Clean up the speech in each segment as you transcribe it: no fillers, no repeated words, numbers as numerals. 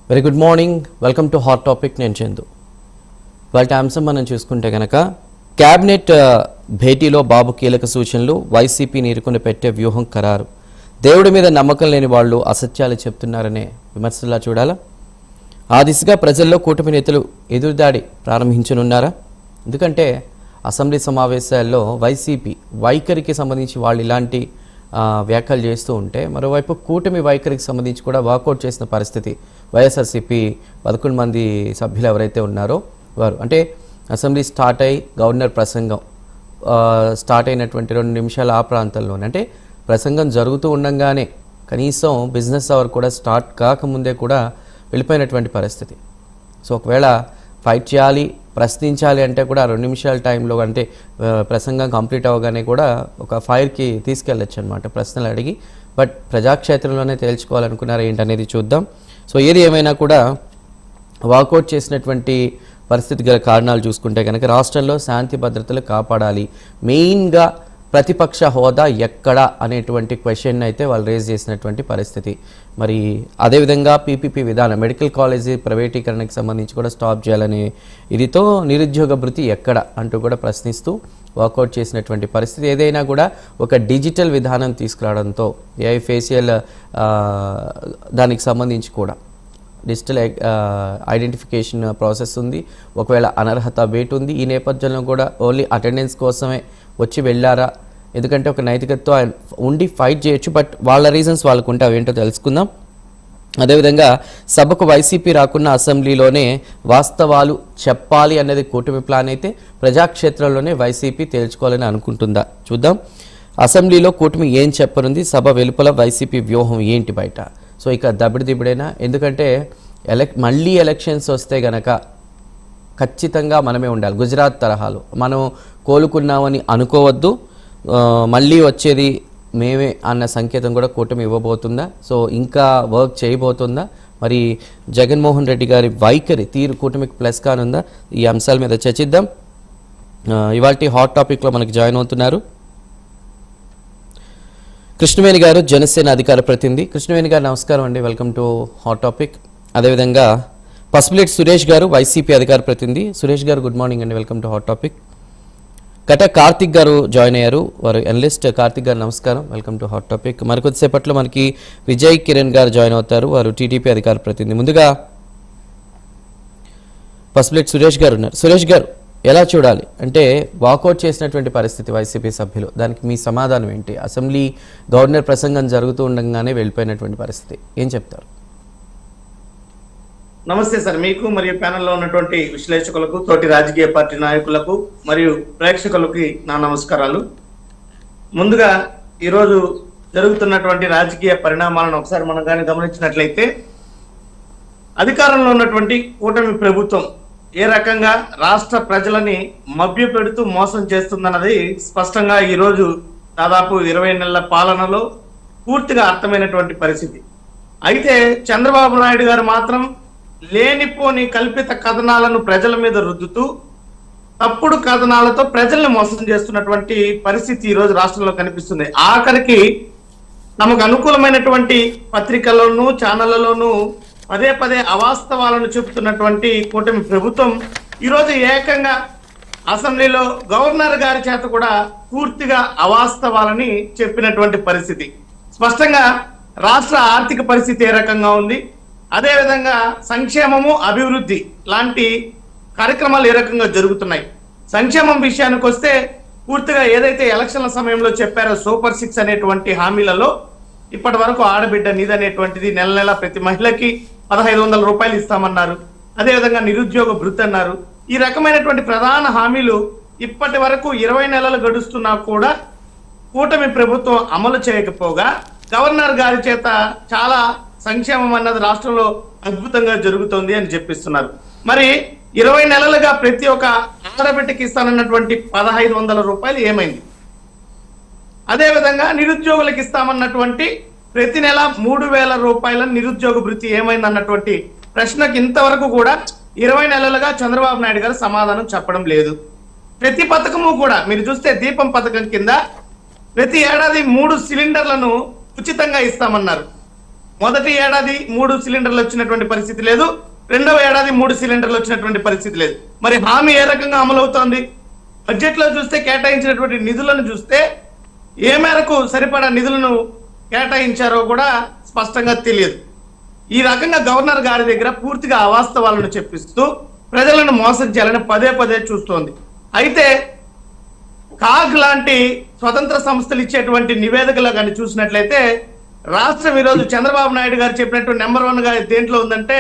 Very good morning, welcome to hot topic. నేను చందు. వాళ్ళ అంశం మనం చూసుకుంటే కనుక క్యాబినెట్ భేటీలో బాబు కీలక సూచనలు, వైసీపీ నీరుకొని పెట్టే వ్యూహం ఖరారు, దేవుడి మీద నమ్మకం లేని వాళ్ళు అసత్యాలు చెప్తున్నారనే విమర్శలా చూడాలా? ఆ దిశగా ప్రజల్లో కూటమి నేతలు ఎదురుదాడి ప్రారంభించనున్నారా? ఎందుకంటే అసెంబ్లీ సమావేశాల్లో వైసీపీ వైఖరికి సంబంధించి వాళ్ళు ఇలాంటి వ్యాఖ్యలు చేస్తూ ఉంటే, మరోవైపు కూటమి వైఖరికి సంబంధించి కూడా వాకౌట్ చేసిన పరిస్థితి. వైఎస్ఆర్సీపీ 11 మంది సభ్యులు ఎవరైతే ఉన్నారో వారు, అంటే అసెంబ్లీ స్టార్ట్ అయ్యి గవర్నర్ ప్రసంగం స్టార్ట్ అయినటువంటి 2 నిమిషాలు ఆ ప్రాంతంలోనే, అంటే ప్రసంగం జరుగుతూ ఉండగానే కనీసం బిజినెస్ అవర్ కూడా స్టార్ట్ కాకముందే కూడా వెళ్ళిపోయినటువంటి పరిస్థితి. సో ఒకవేళ ఫైట్ చేయాలి, ప్రశ్నించాలి అంటే కూడా 2 నిమిషాల టైంలో, అంటే ప్రసంగం కంప్లీట్ అవ్వగానే కూడా ఒక ఫైర్కి తీసుకెళ్ళచ్చు అనమాట ప్రశ్నలు అడిగి. బట్ ప్రజాక్షేత్రంలోనే తేల్చుకోవాలనుకున్నారు ఏంటనేది చూద్దాం. సో ఏది ఏమైనా కూడా వాకౌట్ చేసినటువంటి పరిస్థితి గల కారణాలు చూసుకుంటే కనుక రాష్ట్రంలో శాంతి భద్రతలు కాపాడాలి, మెయిన్గా ప్రతిపక్ష హోదా ఎక్కడ అనేటువంటి క్వశ్చన్ అయితే వాళ్ళు రేజ్ చేసినటువంటి పరిస్థితి. మరి అదేవిధంగా పీపీపీ విధానం, మెడికల్ కాలేజీ ప్రైవేటీకరణకు సంబంధించి కూడా స్టాప్ చేయాలని ఇదితో నిరుద్యోగ భృతి ఎక్కడ అంటూ కూడా ప్రశ్నిస్తూ వాకౌట్ చేసినటువంటి పరిస్థితి. ఏదైనా కూడా ఒక డిజిటల్ విధానం తీసుకురావడంతో ఏఐ ఫేషియల్ దానికి సంబంధించి కూడా డిజిటల్ ఐడెంటిఫికేషన్ ప్రాసెస్ ఉంది. ఒకవేళ అనర్హత వేటు ఉంది. ఈ నేపథ్యంలో కూడా ఓన్లీ అటెండెన్స్ కోసమే వచ్చి వెళ్ళారా? ఎందుకంటే ఒక నైతికత్వం ఉండి ఫైట్ చేయొచ్చు, బట్ వాళ్ళ రీజన్స్ వాళ్ళకు ఉంటే అవేంటో తెలుసుకుందాం. అదేవిధంగా సభకు వైసీపీ రాకున్న అసెంబ్లీలోనే వాస్తవాలు చెప్పాలి అన్నది కూటమి ప్లాన్ అయితే, ప్రజాక్షేత్రంలోనే వైసీపీ తేల్చుకోవాలని అనుకుంటుందా చూద్దాం. అసెంబ్లీలో కూటమి ఏం చెప్పనుంది, సభ వెలుపల వైసీపీ వ్యూహం ఏంటి బయట? సో ఇక దబిడిదిబిడేనా? ఎందుకంటే మళ్ళీ ఎలక్షన్స్ వస్తే గనక ఖచ్చితంగా మనమే ఉండాలి. గుజరాత్ తరహాలో మనం కోలుకున్నామని అనుకోవద్దు, మళ్ళీ వచ్చేది మేమే అన్న సంకేతం కూడా కూటమి ఇవ్వబోతుందా? సో ఇంకా వర్క్ చేయబోతుందా? మరి జగన్మోహన్ రెడ్డి గారి వైఖరి తీరు కూటమికి ప్లస్ కానుందా? ఈ అంశాల మీద చర్చిద్దాం. ఇవాల్టి హాట్ టాపిక్లో మనకి జాయిన్ అవుతున్నారు కృష్ణవేణి గారు, జనసేన అధికార ప్రతినిధి. కృష్ణవేణి గారు నమస్కారం అండి, వెల్కమ్ టు హాట్ టాపిక్. అదేవిధంగా పసుపులేటి సురేష్ గారు, వైసీపీ అధికార ప్రతినిధి. సురేష్ గారు గుడ్ మార్నింగ్ అండి, వెల్కమ్ టు హాట్ టాపిక్. కట కార్తిక్ గారు జాయిన్ అయ్యారు, వారు ఎనలిస్ట్. కార్తిక్ గారు నమస్కారం, వెల్కమ్ టు హాట్ టాపిక్. మరికొద్దిసేపట్లో మనకి విజయ్ కిరణ్ గారు జాయిన్ అవుతారు, వారు టీడీపీ అధికార ప్రతినిధి. ముందుగా పసుపులేటి సురేష్ గారు ఉన్నారు. సురేష్ గారు ఎలా చూడాలి? అంటే వాకౌట్ చేసినటువంటి పరిస్థితి వైసీపీ సభ్యులు, దానికి మీ సమాధానం ఏంటి? అసెంబ్లీ గవర్నర్ ప్రసంగం జరుగుతూ ఉండగానే వెళ్ళిపోయినటువంటి పరిస్థితి, ఏం చెప్తారు? నమస్తే సార్, మీకు మరియు ప్యానెల్లో ఉన్నటువంటి విశ్లేషకులకు, తోటి రాజకీయ పార్టీ నాయకులకు మరియు ప్రేక్షకులకి నా నమస్కారాలు. ముందుగా ఈరోజు జరుగుతున్నటువంటి రాజకీయ పరిణామాలను ఒకసారి మనం కానీ గమనించినట్లయితే, అధికారంలో ఉన్నటువంటి కూటమి ప్రభుత్వం ఏ రకంగా రాష్ట్ర ప్రజలని మభ్యపెడుతూ మోసం చేస్తుందన్నది స్పష్టంగా ఈరోజు దాదాపు 20 నెలల పాలనలో పూర్తిగా అర్థమైనటువంటి పరిస్థితి. అయితే చంద్రబాబు నాయుడు గారు మాత్రం లేనిపోని కల్పిత కథనాలను ప్రజల మీద రుద్దుతూ తప్పుడు కథనాలతో ప్రజల్ని మోసం చేస్తున్నటువంటి పరిస్థితి ఈ రోజు రాష్ట్రంలో కనిపిస్తుంది. ఆఖరికి తమకు అనుకూలమైనటువంటి పత్రికల్లోనూ ఛానళ్లలోనూ పదే పదే అవాస్తవాలను చెబుతున్నటువంటి కూటమి ప్రభుత్వం ఈరోజు ఏకంగా అసెంబ్లీలో గవర్నర్ గారి చేత కూడా పూర్తిగా అవాస్తవాలని చెప్పినటువంటి పరిస్థితి. స్పష్టంగా రాష్ట్ర ఆర్థిక పరిస్థితి ఏ రకంగా ఉంది, అదేవిధంగా సంక్షేమము అభివృద్ధి లాంటి కార్యక్రమాలు ఏ రకంగా జరుగుతున్నాయి. సంక్షేమం విషయానికి వస్తే పూర్తిగా ఏదైతే ఎలక్షన్ల సమయంలో చెప్పారో సూపర్ 6 అనేటువంటి హామీలలో ఇప్పటి వరకు ఆడబిడ్డ నిధి నెల నెల ప్రతి మహిళకి 1500 రూపాయలు ఇస్తామన్నారు. అదేవిధంగా నిరుద్యోగ భృతి అన్నారు. ఈ రకమైనటువంటి ప్రధాన హామీలు ఇప్పటి వరకు 20 నెలలు గడుస్తున్నా కూడా కూటమి ప్రభుత్వం అమలు చేయకపోగా గవర్నర్ గారి చేత చాలా సంక్షేమం అన్నది రాష్ట్రంలో అద్భుతంగా జరుగుతోంది అని చెప్పిస్తున్నారు. మరి 20 నెలలుగా ప్రతి ఒక్క ఆడబిడ్డకి ఇస్తానన్నటువంటి 1500 రూపాయలు ఏమైంది? అదేవిధంగా నిరుద్యోగులకు ఇస్తామన్నటువంటి ప్రతి నెల 3000 రూపాయల నిరుద్యోగ భృతి ఏమైంది అన్నటువంటి ప్రశ్నకు ఇంతవరకు కూడా 20 నెలలుగా చంద్రబాబు నాయుడు గారు సమాధానం చెప్పడం లేదు. ప్రతి పథకము కూడా మీరు చూస్తే దీపం పథకం కింద ప్రతి ఏడాది 3 సిలిండర్లను ఉచితంగా ఇస్తామన్నారు. మొదటి ఏడాది 3 సిలిండర్లు వచ్చినటువంటి పరిస్థితి లేదు, రెండవ ఏడాది 3 సిలిండర్లు వచ్చినటువంటి పరిస్థితి లేదు. మరి హామీ ఏ రకంగా అమలు అవుతోంది? బడ్జెట్ లో చూస్తే కేటాయించినటువంటి నిధులను చూస్తే ఏ మేరకు సరిపడా నిధులను కేటాయించారో కూడా స్పష్టంగా తెలియదు. ఈ రకంగా గవర్నర్ గారి దగ్గర పూర్తిగా అవాస్తవాలను చెప్పిస్తూ ప్రజలను మోసం చేయాలని పదే పదే చూస్తోంది. అయితే కాగ్ లాంటి స్వతంత్ర సంస్థలు ఇచ్చేటువంటి నివేదికలో కానీ చూసినట్లయితే రాష్ట్రం ఈరోజు చంద్రబాబు నాయుడు గారు చెప్పినట్టు నెంబర్ 1 గా దేంట్లో ఉందంటే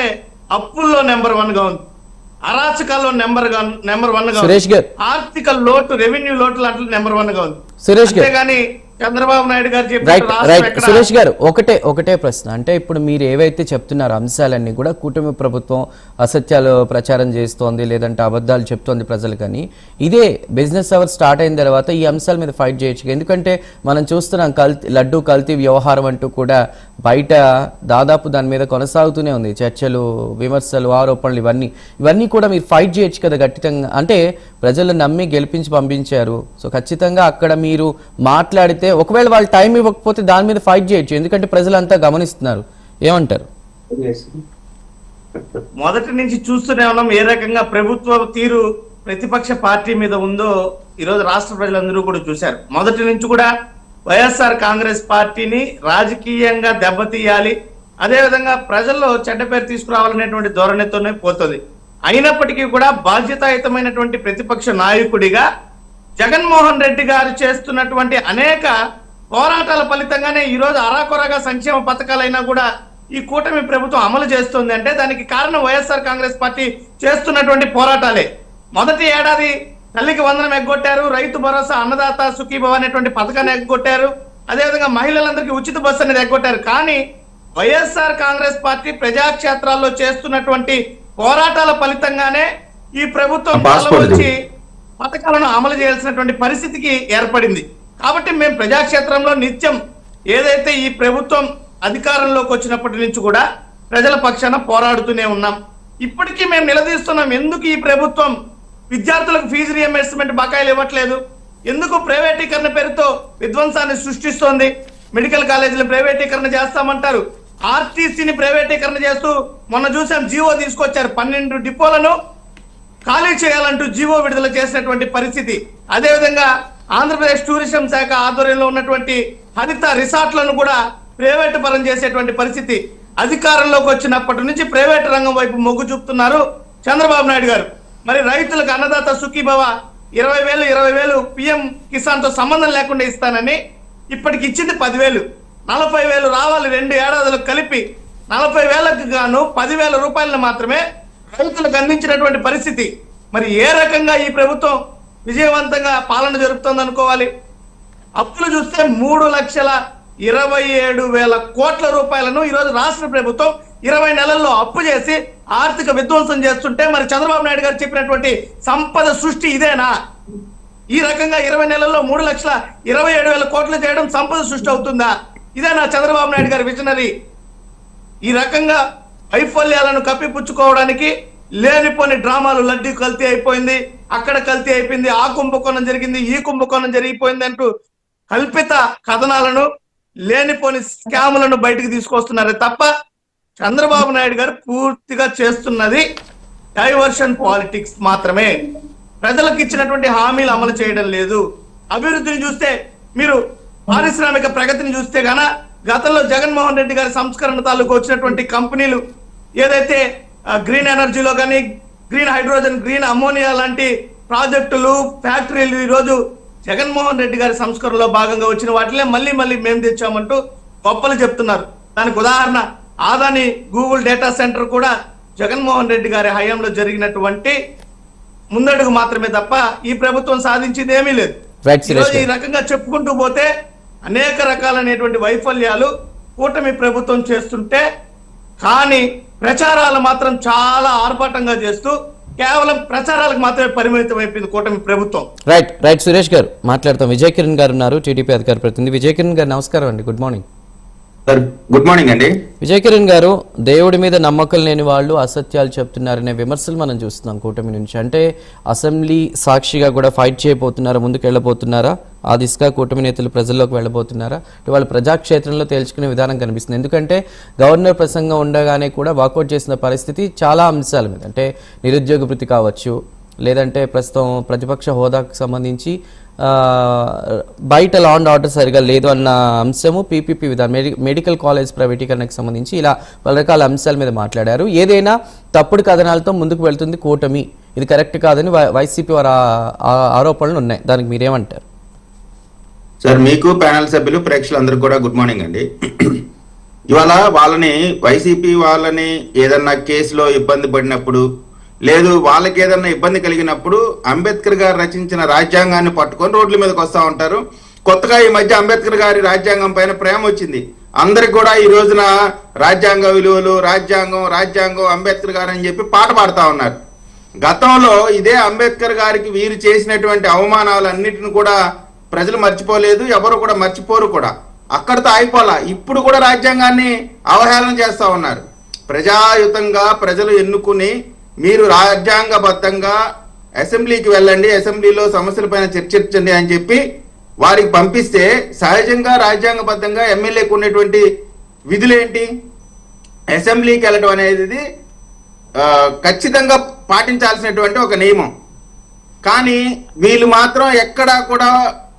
అప్పుల్లో నెంబర్ 1 గా ఉంది, అరాచకాల్లో నెంబర్ 1 గా సురేష్ గారు, ఆర్థిక లోటు రెవెన్యూ లోటు లాంటి నెంబర్ 1 గా ఉంది. సురేష్ గారు అంతేగాని చంద్రబాబు నాయుడు గారు రైట్ రైట్ చెప్పిన సురేష్ గారు ఒకటే ప్రశ్న. అంటే ఇప్పుడు మీరు ఏవైతే చెప్తున్నారో అంశాలన్నీ కూడా కూటమి ప్రభుత్వం అసత్యాలు ప్రచారం చేస్తోంది, లేదంటే అబద్ధాలు చెప్తోంది ప్రజలు, కానీ ఇదే బిజినెస్ అవర్ స్టార్ట్ అయిన తర్వాత ఈ అంశాల మీద ఫైట్ చేయొచ్చు. ఎందుకంటే మనం చూస్తున్నాం లడ్డూ కల్తీ వ్యవహారం అంటూ కూడా బయట దాదాపు దాని మీద కొనసాగుతూనే ఉంది, చర్చలు, విమర్శలు, ఆరోపణలు, ఇవన్నీ కూడా మీరు ఫైట్ చేయొచ్చు కదా గట్టితంగా. అంటే ప్రజలు నమ్మి గెలిపించి పంపించారు, సో ఖచ్చితంగా అక్కడ మీరు మాట్లాడితే ఒకవేళ వాళ్ళు టైం ఇవ్వకపోతే దాని మీద ఫైట్ చేయొచ్చు, ఎందుకంటే ప్రజలంతా గమనిస్తున్నారు. ఏమంటారు? మొదటి నుంచి చూస్తూనే ఉన్నాం ఏ రకంగా ప్రభుత్వ తీరు ప్రతిపక్ష పార్టీ మీద ఉందో ఈరోజు రాష్ట్ర ప్రజలందరూ కూడా చూశారు. మొదటి నుంచి కూడా వైఎస్ఆర్ కాంగ్రెస్ పార్టీని రాజకీయంగా దెబ్బతీయాలి, అదేవిధంగా ప్రజల్లో చెడ్డ పేరు తీసుకురావాలనేటువంటి ధోరణితోనే పోతుంది. అయినప్పటికీ కూడా బాధ్యతాయుతమైనటువంటి ప్రతిపక్ష నాయకుడిగా జగన్మోహన్ రెడ్డి గారు చేస్తున్నటువంటి అనేక పోరాటాల ఫలితంగానే ఈరోజు అరాకొరగా సంక్షేమ పథకాలైనా కూడా ఈ కూటమి ప్రభుత్వం అమలు చేస్తుంది. అంటే దానికి కారణం వైఎస్ఆర్ కాంగ్రెస్ పార్టీ చేస్తున్నటువంటి పోరాటాలే. మొదటి ఏడాది తల్లికి వందనం ఎగ్గొట్టారు, రైతు భరోసా, అన్నదాత సుఖీభవ అనేటువంటి పథకాన్ని ఎగ్గొట్టారు, అదేవిధంగా మహిళలందరికీ ఉచిత బస్సు అనేది ఎగ్గొట్టారు. కానీ వైఎస్ఆర్ కాంగ్రెస్ పార్టీ ప్రజాక్షేత్రాల్లో చేస్తున్నటువంటి పోరాటాల ఫలితంగానే ఈ ప్రభుత్వం వచ్చి పథకాలను అమలు చేయాల్సినటువంటి పరిస్థితికి ఏర్పడింది. కాబట్టి మేము ప్రజాక్షేత్రంలో నిత్యం ఏదైతే ఈ ప్రభుత్వం అధికారంలోకి వచ్చినప్పటి నుంచి కూడా ప్రజల పక్షాన పోరాడుతూనే ఉన్నాం. ఇప్పటికీ మేము నిలదీస్తున్నాం, ఎందుకు ఈ ప్రభుత్వం విద్యార్థులకు ఫీజు రియంబర్స్మెంట్ బకాయిలు ఇవ్వట్లేదు, ఎందుకు ప్రైవేటీకరణ పేరుతో విధ్వంసాన్ని సృష్టిస్తోంది, మెడికల్ కాలేజీలు ప్రైవేటీకరణ చేస్తామంటారు, ఆర్టీసీని ప్రైవేటీకరణ చేస్తూ మొన్న చూసాం జీవో తీసుకొచ్చారు, 12 డిపోలను ఖాళీ చేయాలంటూ జీవో విడుదల చేసినటువంటి పరిస్థితి. అదేవిధంగా ఆంధ్రప్రదేశ్ టూరిజం శాఖ ఆధ్వర్యంలో ఉన్నటువంటి హరిత రిసార్ట్లను కూడా ప్రైవేటు పరం చేసేటువంటి పరిస్థితి. అధికారంలోకి వచ్చినప్పటి నుంచి ప్రైవేటు రంగం వైపు మొగ్గు చూపుతున్నారు చంద్రబాబు నాయుడు గారు. మరి రైతులకు అన్నదాత సుఖీభవ 20,000 పిఎం కిసాన్ తో సంబంధం లేకుండా ఇస్తానని ఇప్పటికి ఇచ్చింది 10,000, 40,000 రావాలి 2 ఏడాదులకు కలిపి. 40,000కు గాను 10,000 రూపాయలను మాత్రమే రైతులకు అందించినటువంటి పరిస్థితి. మరి ఏ రకంగా ఈ ప్రభుత్వం విజయవంతంగా పాలన జరుపుతోంది అనుకోవాలి? అప్పులు చూస్తే 3,27,000 కోట్ల రూపాయలను ఈరోజు రాష్ట్ర ప్రభుత్వం 20 నెలల్లో అప్పు చేసి ఆర్థిక విధ్వంసం చేస్తుంటే మరి చంద్రబాబు నాయుడు గారు చెప్పినటువంటి సంపద సృష్టి ఇదేనా? ఈ రకంగా 20 నెలల్లో 3,27,000 కోట్లు చేయడం సంపద సృష్టి అవుతుందా? ఇదేనా చంద్రబాబు నాయుడు గారి విజనరీ? ఈ రకంగా వైఫల్యాలను కప్పిపుచ్చుకోవడానికి లేనిపోని డ్రామాలు, లడ్డీ కల్తీ అయిపోయింది, అక్కడ కల్తీ అయిపోయింది, ఆ కుంభకోణం జరిగింది, ఈ కుంభకోణం జరిగిపోయింది అంటూ కల్పిత కథనాలను, లేనిపోని స్కాములను బయటకు తీసుకొస్తున్నారే తప్ప చంద్రబాబు నాయుడు గారు పూర్తిగా చేస్తున్నది డైవర్షన్ పాలిటిక్స్ మాత్రమే. ప్రజలకు ఇచ్చినటువంటి హామీలు అమలు చేయడం లేదు. అభివృద్ధిని చూస్తే, మీరు పారిశ్రామిక ప్రగతిని చూస్తే గాన గతంలో జగన్మోహన్ రెడ్డి గారి సంస్కరణ తాలూకు వచ్చినటువంటి కంపెనీలు ఏదైతే గ్రీన్ ఎనర్జీలో కానీ, గ్రీన్ హైడ్రోజన్, గ్రీన్ అమోనియా లాంటి ప్రాజెక్టులు, ఫ్యాక్టరీలు ఈరోజు జగన్మోహన్ రెడ్డి గారి సంస్కరణలో భాగంగా వచ్చిన వాటినే మళ్ళీ మేము తెచ్చామంటూ గొప్పలు చెప్తున్నారు. దానికి ఉదాహరణ ఆదాని గూగుల్ డేటా సెంటర్ కూడా జగన్మోహన్ రెడ్డి గారి హయాంలో జరిగినటువంటి ముందడుగు మాత్రమే తప్ప ఈ ప్రభుత్వం సాధించింది ఏమీ లేదు. ఈ రకంగా చెప్పుకుంటూ పోతే అనేక రకాలైనటువంటి వైఫల్యాలు కూటమి ప్రభుత్వం చేస్తుంటే, కానీ ప్రచారాలు మాత్రం చాలా ఆర్భాటంగా చేస్తూ కేవలం ప్రచారాలకు మాత్రమే పరిమితం అయిపోయింది కూటమి ప్రభుత్వం. రైట్ సురేష్ గారు మాట్లాడతాం. విజయ్ కిరణ్ గారు ఉన్నారు, టీడీపీ అధికార ప్రతినిధి. విజయ్ కిరణ్ గారు నమస్కారం అండి, good morning. Sir good morning అండి. విజయ్ కిరణ్ గారు, దేవుడి మీద నమ్మకం లేని వాళ్ళు అసత్యాలు చెప్తున్నారనే విమర్శలు మనం చూస్తున్నాం కూటమి నుంచి. అంటే అసెంబ్లీ సాక్షిగా కూడా ఫైట్ చేయబోతున్నారా, ముందుకు వెళ్ళబోతున్నారా, ఆ దిశగా కూటమి నేతలు ప్రజల్లోకి వెళ్ళబోతున్నారా, వాళ్ళు ప్రజాక్షేత్రంలో తేల్చుకునే విధానం కనిపిస్తుంది. ఎందుకంటే గవర్నర్ ప్రసంగం ఉండగానే కూడా వాకౌట్ చేసిన పరిస్థితి చాలా అంశాల మీద, అంటే నిరుద్యోగ భృతి కావచ్చు, లేదంటే ప్రస్తుతం ప్రతిపక్ష హోదాకు సంబంధించి బయట లా అండ్ ఆర్డర్ సరిగా లేదు అన్న అంశము, పీపీపీ విధానం, మెడికల్ కాలేజ్ ప్రైవేటీకరణకు సంబంధించి ఇలా పలు రకాల అంశాల మీద మాట్లాడారు. ఏదైనా తప్పుడు కథనాలతో ముందుకు వెళ్తుంది కూటమి, ఇది కరెక్ట్ కాదని వైసీపీ వారి ఆరోపణలు ఉన్నాయి. దానికి మీరేమంటారు? సార్ మీకు ప్యానల్ సభ్యులు ప్రేక్షకులందరూ కూడా గుడ్ మార్నింగ్ అండి. ఇవాళ వాళ్ళని వైసీపీ వాళ్ళని ఏదన్నా కేసులో ఇబ్బంది పడినప్పుడు, లేదు వాళ్ళకి ఏదన్నా ఇబ్బంది కలిగినప్పుడు అంబేద్కర్ గారు రచించిన రాజ్యాంగాన్ని పట్టుకొని రోడ్ల మీదకి వస్తూ ఉంటారు. కొత్తగా ఈ మధ్య అంబేద్కర్ గారి రాజ్యాంగం పైన ప్రేమ వచ్చింది. అందరికి కూడా ఈ రోజున రాజ్యాంగ విలువలు, రాజ్యాంగం అంబేద్కర్ గారు అని చెప్పి పాట పాడుతూ ఉన్నారు. గతంలో ఇదే అంబేద్కర్ గారికి వీరు చేసినటువంటి అవమానాలన్నిటిని కూడా ప్రజలు మర్చిపోలేదు, ఎవరు కూడా మర్చిపోరు కూడా. అక్కడితో అయిపోలా, ఇప్పుడు కూడా రాజ్యాంగాన్ని అవహేళన చేస్తూ ఉన్నారు. ప్రజాయుతంగా ప్రజలు ఎన్నుకుని మీరు రాజ్యాంగబద్ధంగా అసెంబ్లీకి వెళ్ళండి, అసెంబ్లీలో సమస్యలపైన చర్చించండి అని చెప్పి వారికి పంపిస్తే సహజంగా రాజ్యాంగబద్ధంగా ఎమ్మెల్యేకు ఉన్నటువంటి విధులేంటి? అసెంబ్లీకి వెళ్ళడం అనేది ఖచ్చితంగా పాటించాల్సినటువంటి ఒక నియమం. కానీ వీళ్ళు మాత్రం ఎక్కడా కూడా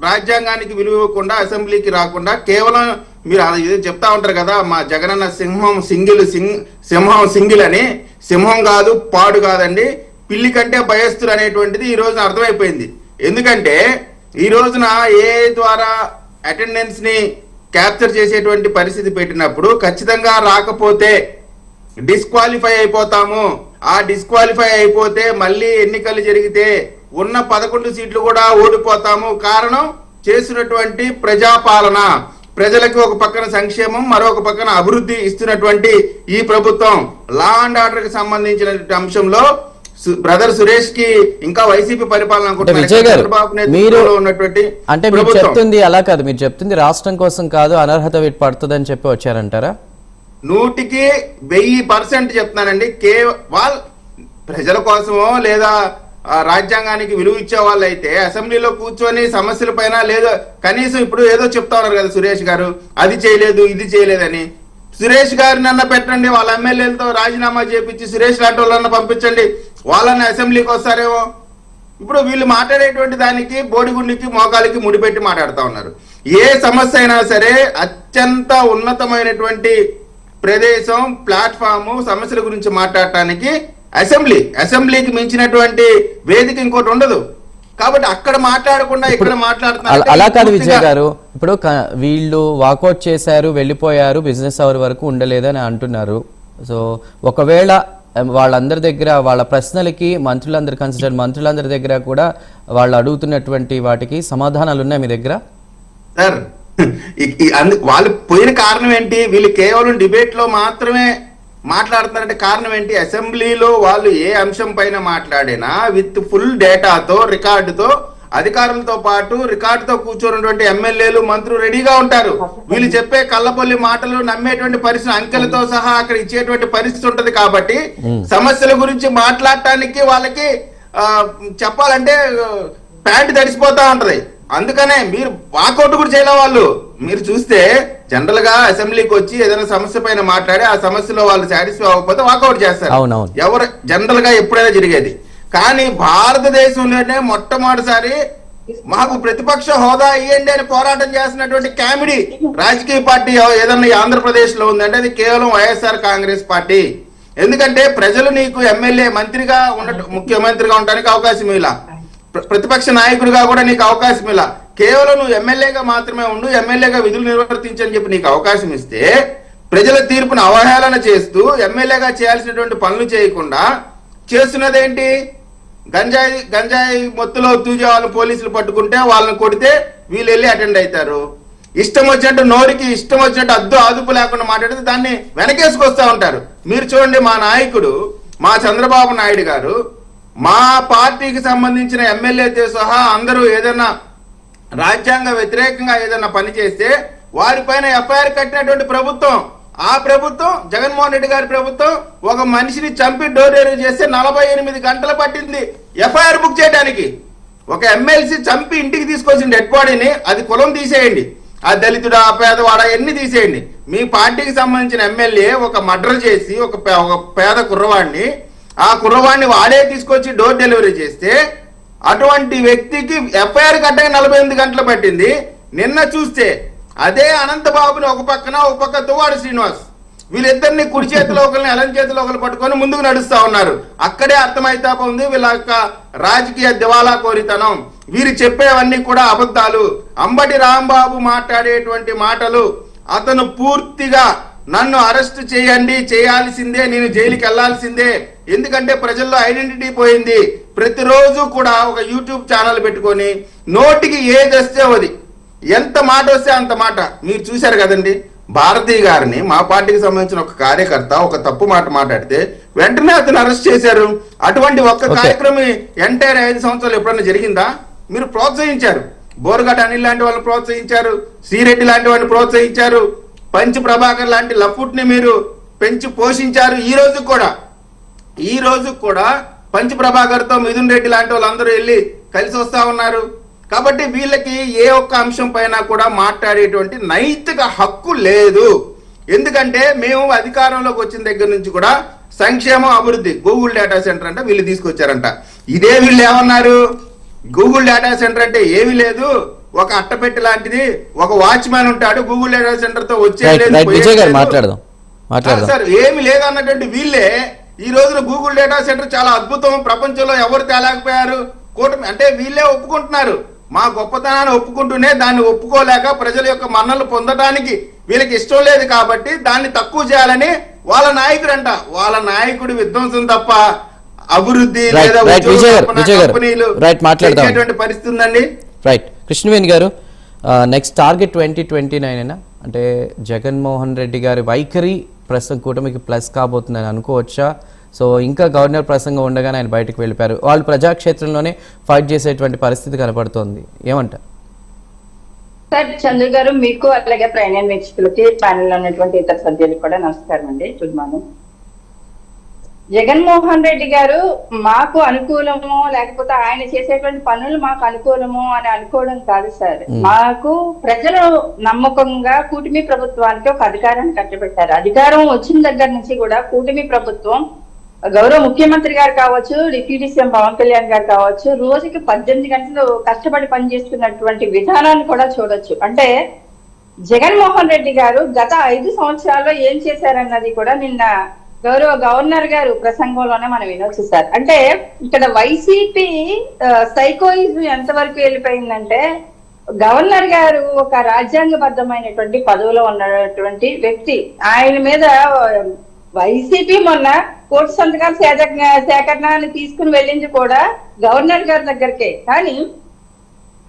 రాజ్యాంగానికి విలువ ఇవ్వకుండా అసెంబ్లీకి రాకుండా కేవలం మీరు ఇది చెప్తా ఉంటారు కదా, మా జగనన్న సింహం సింగిల్ అని. సింహం కాదు, పాడు కాదండి, పిల్లి కంటే భయస్తులు అనేటువంటిది ఈ రోజున అర్థమైపోయింది. ఎందుకంటే ఈ రోజున ఏ ద్వారా అటెండెన్స్ ని క్యాప్చర్ చేసేటువంటి పరిస్థితి పెట్టినప్పుడు ఖచ్చితంగా రాకపోతే డిస్క్వాలిఫై అయిపోతాము. ఆ డిస్క్వాలిఫై అయిపోతే మళ్ళీ ఎన్నికలు జరిగితే ఉన్న 11 సీట్లు కూడా ఓడిపోతాము. కారణం చేసినటువంటి ప్రజాపాలన, ప్రజలకు ఒక పక్కన సంక్షేమం, మరొక పక్కన అభివృద్ధి ఇస్తున్నటువంటి ఈ ప్రభుత్వం. లా అండ్ ఆర్డర్ కి సంబంధించిన అంశంలో బ్రదర్ సురేష్ కి ఇంకా వైసీపీ పరిపాలన ఉన్నటువంటి అంటే మీరు చెప్తుంది అలా కాదు, మీరు చెప్తుంది రాష్ట్రం కోసం కాదు, అనర్హత వీటి పడుతుందని చెప్పి వచ్చారంటారా? 100% చెప్తున్నానండి. వాళ్ళు ప్రజల కోసమో లేదా రాజ్యాంగానికి విలువ ఇచ్చే వాళ్ళు అయితే అసెంబ్లీలో కూర్చొని సమస్యల పైన లేదా కనీసం ఇప్పుడు ఏదో చెప్తా ఉన్నారు కదా సురేష్ గారు, అది చేయలేదు ఇది చేయలేదని. సురేష్ గారిని అన్న పెట్టండి, వాళ్ళ ఎమ్మెల్యేలతో రాజీనామా చేపించి సురేష్ లాంటి వాళ్ళన్న పంపించండి, వాళ్ళని అసెంబ్లీకి వస్తారేమో. ఇప్పుడు వీళ్ళు మాట్లాడేటువంటి దానికి బోడిగుండికి మోకాలికి ముడిపెట్టి మాట్లాడుతూ ఉన్నారు. ఏ సమస్య అయినా సరే అత్యంత ఉన్నతమైనటువంటి ప్రదేశం, ప్లాట్ఫాము, సమస్యల గురించి మాట్లాడటానికి అసెంబ్లీకి మించినటువంటి వేదిక ఇంకోటి ఉండదు. కాబట్టి అక్కడ మాట్లాడకుండా ఇక్కడ మాట్లాడుతున్నారు. అలా కాదు విజయ్ గారు, ఇప్పుడు వీళ్ళు వాకౌట్ చేశారు, వెళ్ళిపోయారు, బిజినెస్ అవర్ వరకు ఉండలేదని అంటున్నారు. సో ఒకవేళ వాళ్ళందరి దగ్గర వాళ్ళ ప్రశ్నలకి మంత్రులందరి దగ్గర కూడా వాళ్ళు అడుగుతున్నటువంటి వాటికి సమాధానాలు ఉన్నాయి మీ దగ్గర? సార్ వాళ్ళు పోయిన కారణం ఏంటి? వీళ్ళు కేవలం డిబేట్ లో మాత్రమే మాట్లాడుతున్నారంటే కారణం ఏంటి? అసెంబ్లీలో వాళ్ళు ఏ అంశం పైన మాట్లాడినా విత్ ఫుల్ డేటాతో, రికార్డుతో, అధికారులతో పాటు రికార్డుతో కూర్చోన్నటువంటి ఎమ్మెల్యేలు, మంత్రులు రెడీగా ఉంటారు. వీళ్ళు చెప్పే కళ్ళపల్లి మాటలు నమ్మేటువంటి పరిస్థితి, అంకెలతో సహా అక్కడ ఇచ్చేటువంటి పరిస్థితి ఉంటది. కాబట్టి సమస్యల గురించి మాట్లాడటానికి వాళ్ళకి చెప్పాలంటే ప్యాంటు తడిసిపోతా ఉంటది. అందుకనే మీరు వాకౌట్ కూడా చేయలే వాళ్ళు. మీరు చూస్తే జనరల్ గా అసెంబ్లీకి వచ్చి ఏదైనా సమస్య పైన మాట్లాడి ఆ సమస్యలో వాళ్ళు సాటిస్ఫై అవ్వకపోతే వాకౌట్ చేస్తారు. ఎవరు జనరల్ గా ఎప్పుడైనా జరిగేది. కానీ భారతదేశంలోనే మొట్టమొదటిసారి మాకు ప్రతిపక్ష హోదా ఇవ్వండి అని పోరాటం చేసినటువంటి కామెడీ రాజకీయ పార్టీ ఏదన్నా ఆంధ్రప్రదేశ్ లో ఉందంటే అది కేవలం వైఎస్ఆర్ కాంగ్రెస్ పార్టీ. ఎందుకంటే ప్రజలు నీకు ఎమ్మెల్యే, మంత్రిగా ముఖ్యమంత్రిగా ఉండడానికి అవకాశం ఇలా, ప్రతిపక్ష నాయకుడిగా కూడా నీకు అవకాశం ఇలా, కేవలం నువ్వు ఎమ్మెల్యేగా మాత్రమే ఉండు, ఎమ్మెల్యేగా విధులు నిర్వర్తించని చెప్పి నీకు అవకాశం ఇస్తే ప్రజల తీర్పును అవహేళన చేస్తూ ఎమ్మెల్యేగా చేయాల్సినటువంటి పనులు చేయకుండా చేస్తున్నదేంటి? గంజాయి మొత్తులో తూజే వాళ్ళని పోలీసులు పట్టుకుంటే వాళ్ళని కొడితే వీళ్ళు వెళ్ళి అటెండ్ అవుతారు. ఇష్టం వచ్చినట్టు నోరికి ఇష్టం వచ్చినట్టు అదుపు లేకుండా మాట్లాడితే దాన్ని వెనకేసుకొస్తా ఉంటారు. మీరు చూడండి, మా నాయకుడు, మా చంద్రబాబు నాయుడు గారు మా పార్టీకి సంబంధించిన ఎమ్మెల్యేతో సహా అందరూ ఏదైనా రాజ్యాంగ వ్యతిరేకంగా ఏదైనా పని చేస్తే వారిపైన ఎఫ్ఐఆర్ కట్టినటువంటి ప్రభుత్వం. ఆ ప్రభుత్వం, జగన్మోహన్ రెడ్డి గారి ప్రభుత్వం, ఒక మనిషిని చంపి డోర్ డెలివరీ చేస్తే 48 గంటలు పట్టింది ఎఫ్ఐఆర్ బుక్ చేయడానికి. ఒక ఎమ్మెల్సీ చంపి ఇంటికి తీసుకొచ్చిన డెడ్ బాడీని, అది కులం తీసేయండి, ఆ దళితుడా పేదవాడ ఎన్ని తీసేయండి, మీ పార్టీకి సంబంధించిన ఎమ్మెల్యే ఒక మర్డర్ చేసి ఒక పేద కుర్రవాడిని, ఆ కుర్రవాడిని వాడే తీసుకొచ్చి డోర్ డెలివరీ చేస్తే అటువంటి వ్యక్తికి ఎఫ్ఐఆర్ కట్టగా 48 గంటలు పట్టింది. నిన్న చూస్తే అదే అనంతబాబుని ఒక పక్క తువ్వాడు శ్రీనివాస్, వీళ్ళిద్దరిని కుడి చేతిలో ఒకరిని ఎలం చేతిలో ఒకరు పట్టుకొని ముందుకు నడుస్తా ఉన్నారు. అక్కడే అర్థమైతా ఉంది వీళ్ళ యొక్క రాజకీయ దివాలా కోరితనం. వీరు చెప్పేవన్నీ కూడా అబద్ధాలు. అంబటి రాంబాబు మాట్లాడేటువంటి మాటలు, అతను పూర్తిగా నన్ను అరెస్ట్ చేయండి, చేయాల్సిందే, నేను జైలుకి వెళ్లాల్సిందే, ఎందుకంటే ప్రజల్లో ఐడెంటిటీ పోయింది. ప్రతిరోజు కూడా ఒక యూట్యూబ్ ఛానల్ పెట్టుకొని నోటికి ఏది వస్తే అది, ఎంత మాట వస్తే అంత మాట. మీరు చూశారు కదండి, భారతీ గారిని, మా పార్టీకి సంబంధించిన ఒక కార్యకర్త ఒక తప్పు మాట మాట్లాడితే వెంటనే అతను అరెస్ట్ చేశారు. అటువంటి ఒక్క కార్యక్రమం ఎంటైర్ 5 సంవత్సరాలు ఎప్పుడన్నా జరిగిందా? మీరు ప్రోత్సహించారు. బోరగడ్డ అనిల్ లాంటి వాళ్ళని ప్రోత్సహించారు, శ్రీరెడ్డి లాంటి వాళ్ళని ప్రోత్సహించారు, పంచ్ ప్రభాకర్ లాంటి లఫుట్ ని మీరు పెంచి పోషించారు. ఈ రోజు కూడా పంచ్ ప్రభాకర్ తో మిథున్ రెడ్డి లాంటి వాళ్ళందరూ వెళ్ళి కలిసి వస్తా ఉన్నారు. కాబట్టి వీళ్ళకి ఏ ఒక్క అంశం పైన కూడా మాట్లాడేటువంటి నైతిక హక్కు లేదు. ఎందుకంటే మేము అధికారంలోకి వచ్చిన దగ్గర నుంచి కూడా సంక్షేమం, అభివృద్ధి, గూగుల్ డేటా సెంటర్ అంటే వీళ్ళు తీసుకొచ్చారంట. ఇదే వీళ్ళు ఏమన్నారు, గూగుల్ డేటా సెంటర్ అంటే ఏమీ లేదు, ఒక అట్టపెట్టి లాంటిది, ఒక వాచ్మ్యాన్ ఉంటాడు, గూగుల్ డేటా సెంటర్ తో వచ్చేది సార్, ఏమి లేదు అన్నటువంటి వీళ్ళే ఈ రోజున గూగుల్ డేటా సెంటర్ చాలా అద్భుతం, ప్రపంచంలో ఎవరు తేలేకపోయారు, కూటమి అంటే వీళ్ళే ఒప్పుకుంటున్నారు. మా గొప్పతనాన్ని ఒప్పుకుంటూనే దాన్ని ఒప్పుకోలేక ప్రజల యొక్క మన్నలు పొందడానికి వీళ్ళకి ఇష్టం లేదు కాబట్టి దాన్ని తక్కువ చేయాలని వాళ్ళ నాయకుడంట. వాళ్ళ నాయకుడి విధ్వంసం తప్ప అభివృద్ధి లేదా పరిస్థితి ఉందండి. రైట్, కృష్ణవేణి గారు, నెక్స్ట్ టార్గెట్ 2029 అంటే జగన్మోహన్ రెడ్డి గారి వైఖరి ప్రస్తుతం కూటమికి ప్లస్ కాబోతుందని అనుకోవచ్చా? సో ఇంకా గవర్నర్ ప్రసంగం ఉండగానే ఆయన బయటకు వెళ్ళిపోయారు. వాళ్ళు ప్రజాక్షేత్రంలోనే ఫైట్ చేసేటువంటి పరిస్థితి కనపడుతోంది, ఏమంటారు? సార్, చంద్ర గారు, మీకు అలాగే ప్రైవేట్ వీక్షకులకి, ప్యానెల్ లో ఉన్నటువంటి ఇతర సభ్యులకు కూడా నమస్కారం అండి. Good morning. జగన్మోహన్ రెడ్డి గారు మాకు అనుకూలము, లేకపోతే ఆయన చేసేటువంటి పనులు మాకు అనుకూలము అని అనుకోవడం కాదు సార్. మాకు ప్రజలు నమ్మకంగా కూటమి ప్రభుత్వానికి ఒక అధికారాన్ని కట్టబెట్టారు. అధికారం వచ్చిన దగ్గర నుంచి కూడా కూటమి ప్రభుత్వం, గౌరవ ముఖ్యమంత్రి గారు కావచ్చు, డిప్యూటీ సీఎం పవన్ కళ్యాణ్ గారు కావచ్చు, రోజుకి 18 గంటలు కష్టపడి పనిచేస్తున్నటువంటి విధానాన్ని కూడా చూడొచ్చు. అంటే జగన్మోహన్ రెడ్డి గారు గత 5 సంవత్సరాల్లో ఏం చేశారన్నది కూడా నిన్న గౌరవ గవర్నర్ గారు ప్రసంగంలోనే మనం వినొచ్చు సార్. అంటే ఇక్కడ వైసీపీ సైకోయిజం ఎంతవరకు వెళ్ళిపోయిందంటే, గవర్నర్ గారు ఒక రాజ్యాంగబద్ధమైనటువంటి పదవిలో ఉన్నటువంటి వ్యక్తి, ఆయన మీద వైసీపీ మొన్న కోటి సంతకాల సేకరణని తీసుకుని వెళ్ళింది కూడా గవర్నర్ గారి దగ్గరకే. కానీ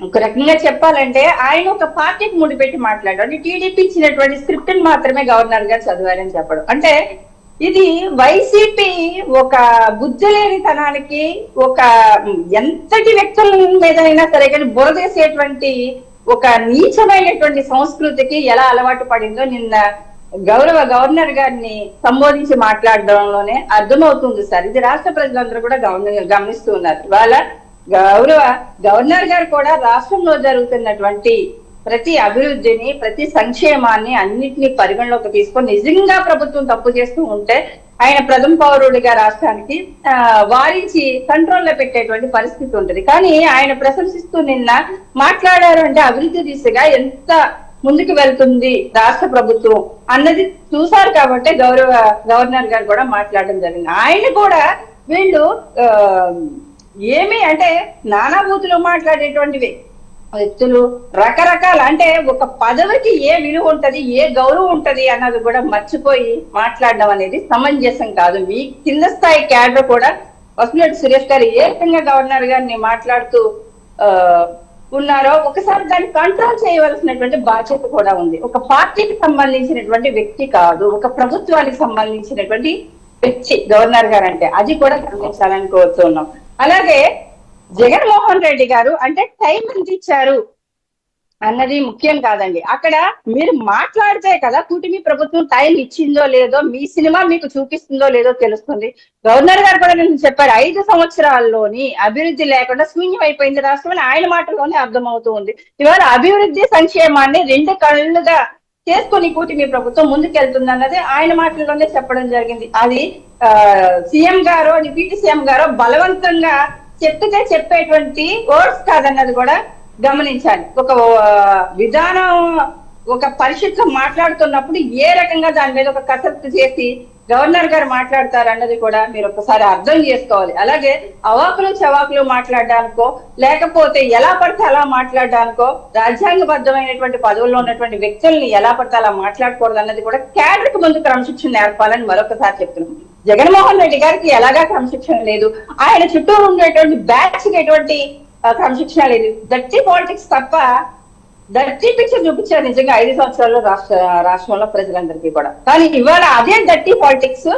ఒక రకంగా చెప్పాలంటే ఆయన ఒక పార్టీకి ముడిపెట్టి మాట్లాడారు. అంటే టీడీపీ ఇచ్చినటువంటి స్క్రిప్ట్ మాత్రమే గవర్నర్ గారు చదివారని చెప్పడం, అంటే ఇది వైసీపీ ఒక బుద్ధలేనితనానికి, ఒక ఎంతటి వ్యక్తుల మీదైనా సరే కానీ బురదేసేటువంటి ఒక నీచమైనటువంటి సంస్కృతికి ఎలా అలవాటు పడిందో నిన్న గౌరవ గవర్నర్ గారిని సంబోధించి మాట్లాడడంలోనే అర్థమవుతుంది సార్. ఇది రాష్ట్ర ప్రజలందరూ కూడా గమనిస్తూ ఉన్నారు. వాళ్ళ గౌరవ గవర్నర్ గారు కూడా రాష్ట్రంలో జరుగుతున్నటువంటి ప్రతి అభివృద్ధిని, ప్రతి సంక్షేమాన్ని అన్నింటినీ పరిగణలోకి తీసుకొని నిజంగా ప్రభుత్వం తప్పు చేస్తూ ఉంటే ఆయన ప్రథమ పౌరుడిగా రాష్ట్రానికి వారించి కంట్రోల్లో పెట్టేటువంటి పరిస్థితి ఉంటుంది. కానీ ఆయన ప్రశంసిస్తూ నిన్న మాట్లాడారు అంటే అభివృద్ధి దిశగా ఎంత ముందుకు వెళ్తుంది రాష్ట్ర ప్రభుత్వం అన్నది చూసారు కాబట్టి గౌరవ గవర్నర్ గారు కూడా మాట్లాడడం జరిగింది. ఆయన కూడా వీళ్ళు ఏమి అంటే నానాభూతులు మాట్లాడేటువంటి వ్యక్తులు, రకరకాల అంటే ఒక పదవికి ఏ విలువ ఉంటది, ఏ గౌరవం ఉంటది అన్నది కూడా మర్చిపోయి మాట్లాడడం అనేది సమంజసం కాదు. మీ కింద స్థాయి క్యాడర్ కూడా వసంతరెడ్డి సురేష్ గారు ఏ విధంగా గవర్నర్ గారిని మాట్లాడుతూ ఉన్నారో ఒకసారి దాన్ని కంట్రోల్ చేయవలసినటువంటి బాధ్యత కూడా ఉంది. ఒక పార్టీకి సంబంధించినటువంటి వ్యక్తి కాదు, ఒక ప్రభుత్వానికి సంబంధించినటువంటి వ్యక్తి గవర్నర్ గారు అంటే అది కూడా గమనించాలని కోరుతున్నాం. అలాగే జగన్మోహన్ రెడ్డి గారు అంటే టైం ఎంత ఇచ్చారు, అన్నది ముఖ్యం కాదండి. అక్కడ మీరు మాట్లాడితే కదా కూటమి ప్రభుత్వం టైం ఇచ్చిందో లేదో, మీ సినిమా మీకు చూపిస్తుందో లేదో తెలుస్తుంది. గవర్నర్ గారు కూడా నేను చెప్పారు, 5 సంవత్సరాల్లోని అభివృద్ధి లేకుండా శూన్యం అయిపోయింది రాష్ట్రం అని ఆయన మాటల్లోనే అర్థమవుతూ ఉంది. ఇవాళ అభివృద్ధి సంక్షేమాన్ని 2 కళ్ళుగా చేసుకుని కూటమి ప్రభుత్వం ముందుకెళ్తుంది అన్నది ఆయన మాటల్లోనే చెప్పడం జరిగింది. అది సీఎం గారో డిప్యూటీ సీఎం గారో బలవంతంగా చెప్తే చెప్పేటువంటి వర్డ్స్ కాదన్నది కూడా గమనించాలి. ఒక విధానం ఒక పరిషత్లో మాట్లాడుతున్నప్పుడు ఏ రకంగా దాని మీద ఒక కసరత్తు చేసి గవర్నర్ గారు మాట్లాడతారు అన్నది కూడా మీరు ఒకసారి అర్థం చేసుకోవాలి. అలాగే అవాకులు చవాకులు మాట్లాడడానికో లేకపోతే ఎలా పడితే అలా మాట్లాడడానికో, రాజ్యాంగబద్ధమైనటువంటి పదవుల్లో ఉన్నటువంటి వ్యక్తుల్ని ఎలా పడితే అలా మాట్లాడకూడదు అన్నది కూడా క్యాడర్ కు ముందు క్రమశిక్షణ నేర్పాలని మరొకసారి చెప్తున్నాం. జగన్మోహన్ రెడ్డి గారికి ఎలాగా క్రమశిక్షణ లేదు, ఆయన చుట్టూ ఉండేటువంటి బ్యాచ్ కి ఎటువంటి క్రమశిక్షణ లేదు. డర్టీ పాలిటిక్స్ తప్ప డర్టీ పిక్చర్ చూపించారు నిజంగా 5 సంవత్సరాల్లో రాష్ట్రంలో ప్రజలందరికీ కూడా. కానీ ఇవాళ అదే డర్టీ పాలిటిక్స్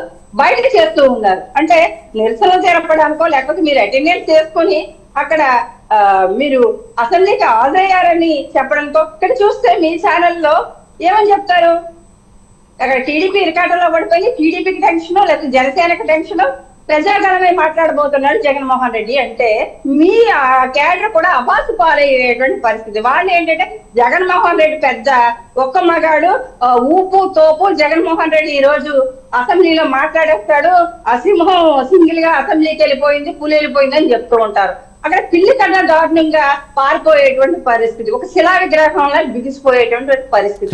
బయటకు చేస్తూ ఉన్నారు. అంటే నిరసన జరపడానికో లేకపోతే మీరు అటెండెన్స్ చేసుకొని అక్కడ మీరు అసెంబ్లీకి హాజరయ్యారని చెప్పడంతో ఇక్కడ చూస్తే మీ ఛానల్లో ఏమని చెప్తారు, అక్కడ టీడీపీ ఇరకాటంలో పడిపోయి టీడీపీకి టెన్షన్ లేకపోతే జనసేనకి టెన్షన్, ప్రజాగణమే మాట్లాడబోతున్నాడు జగన్మోహన్ రెడ్డి అంటే మీ క్యాడర్ కూడా అబాసు పాలయ్యేటువంటి పరిస్థితి. వాళ్ళు ఏంటంటే జగన్మోహన్ రెడ్డి పెద్ద ఒక్క మగాడు, ఊపు తోపు, జగన్మోహన్ రెడ్డి ఈ రోజు అసెంబ్లీలో మాట్లాడేస్తాడు, ఆ సింహం సింగిల్ గా అసెంబ్లీకి వెళ్ళిపోయింది, పులి వెళ్ళిపోయింది అని చెప్తూ ఉంటారు. అక్కడ పిల్లి కన్నా దారుణంగా పారిపోయేటువంటి పరిస్థితి, ఒక శిలా విగ్రహంలో బిగిసిపోయేటువంటి పరిస్థితి.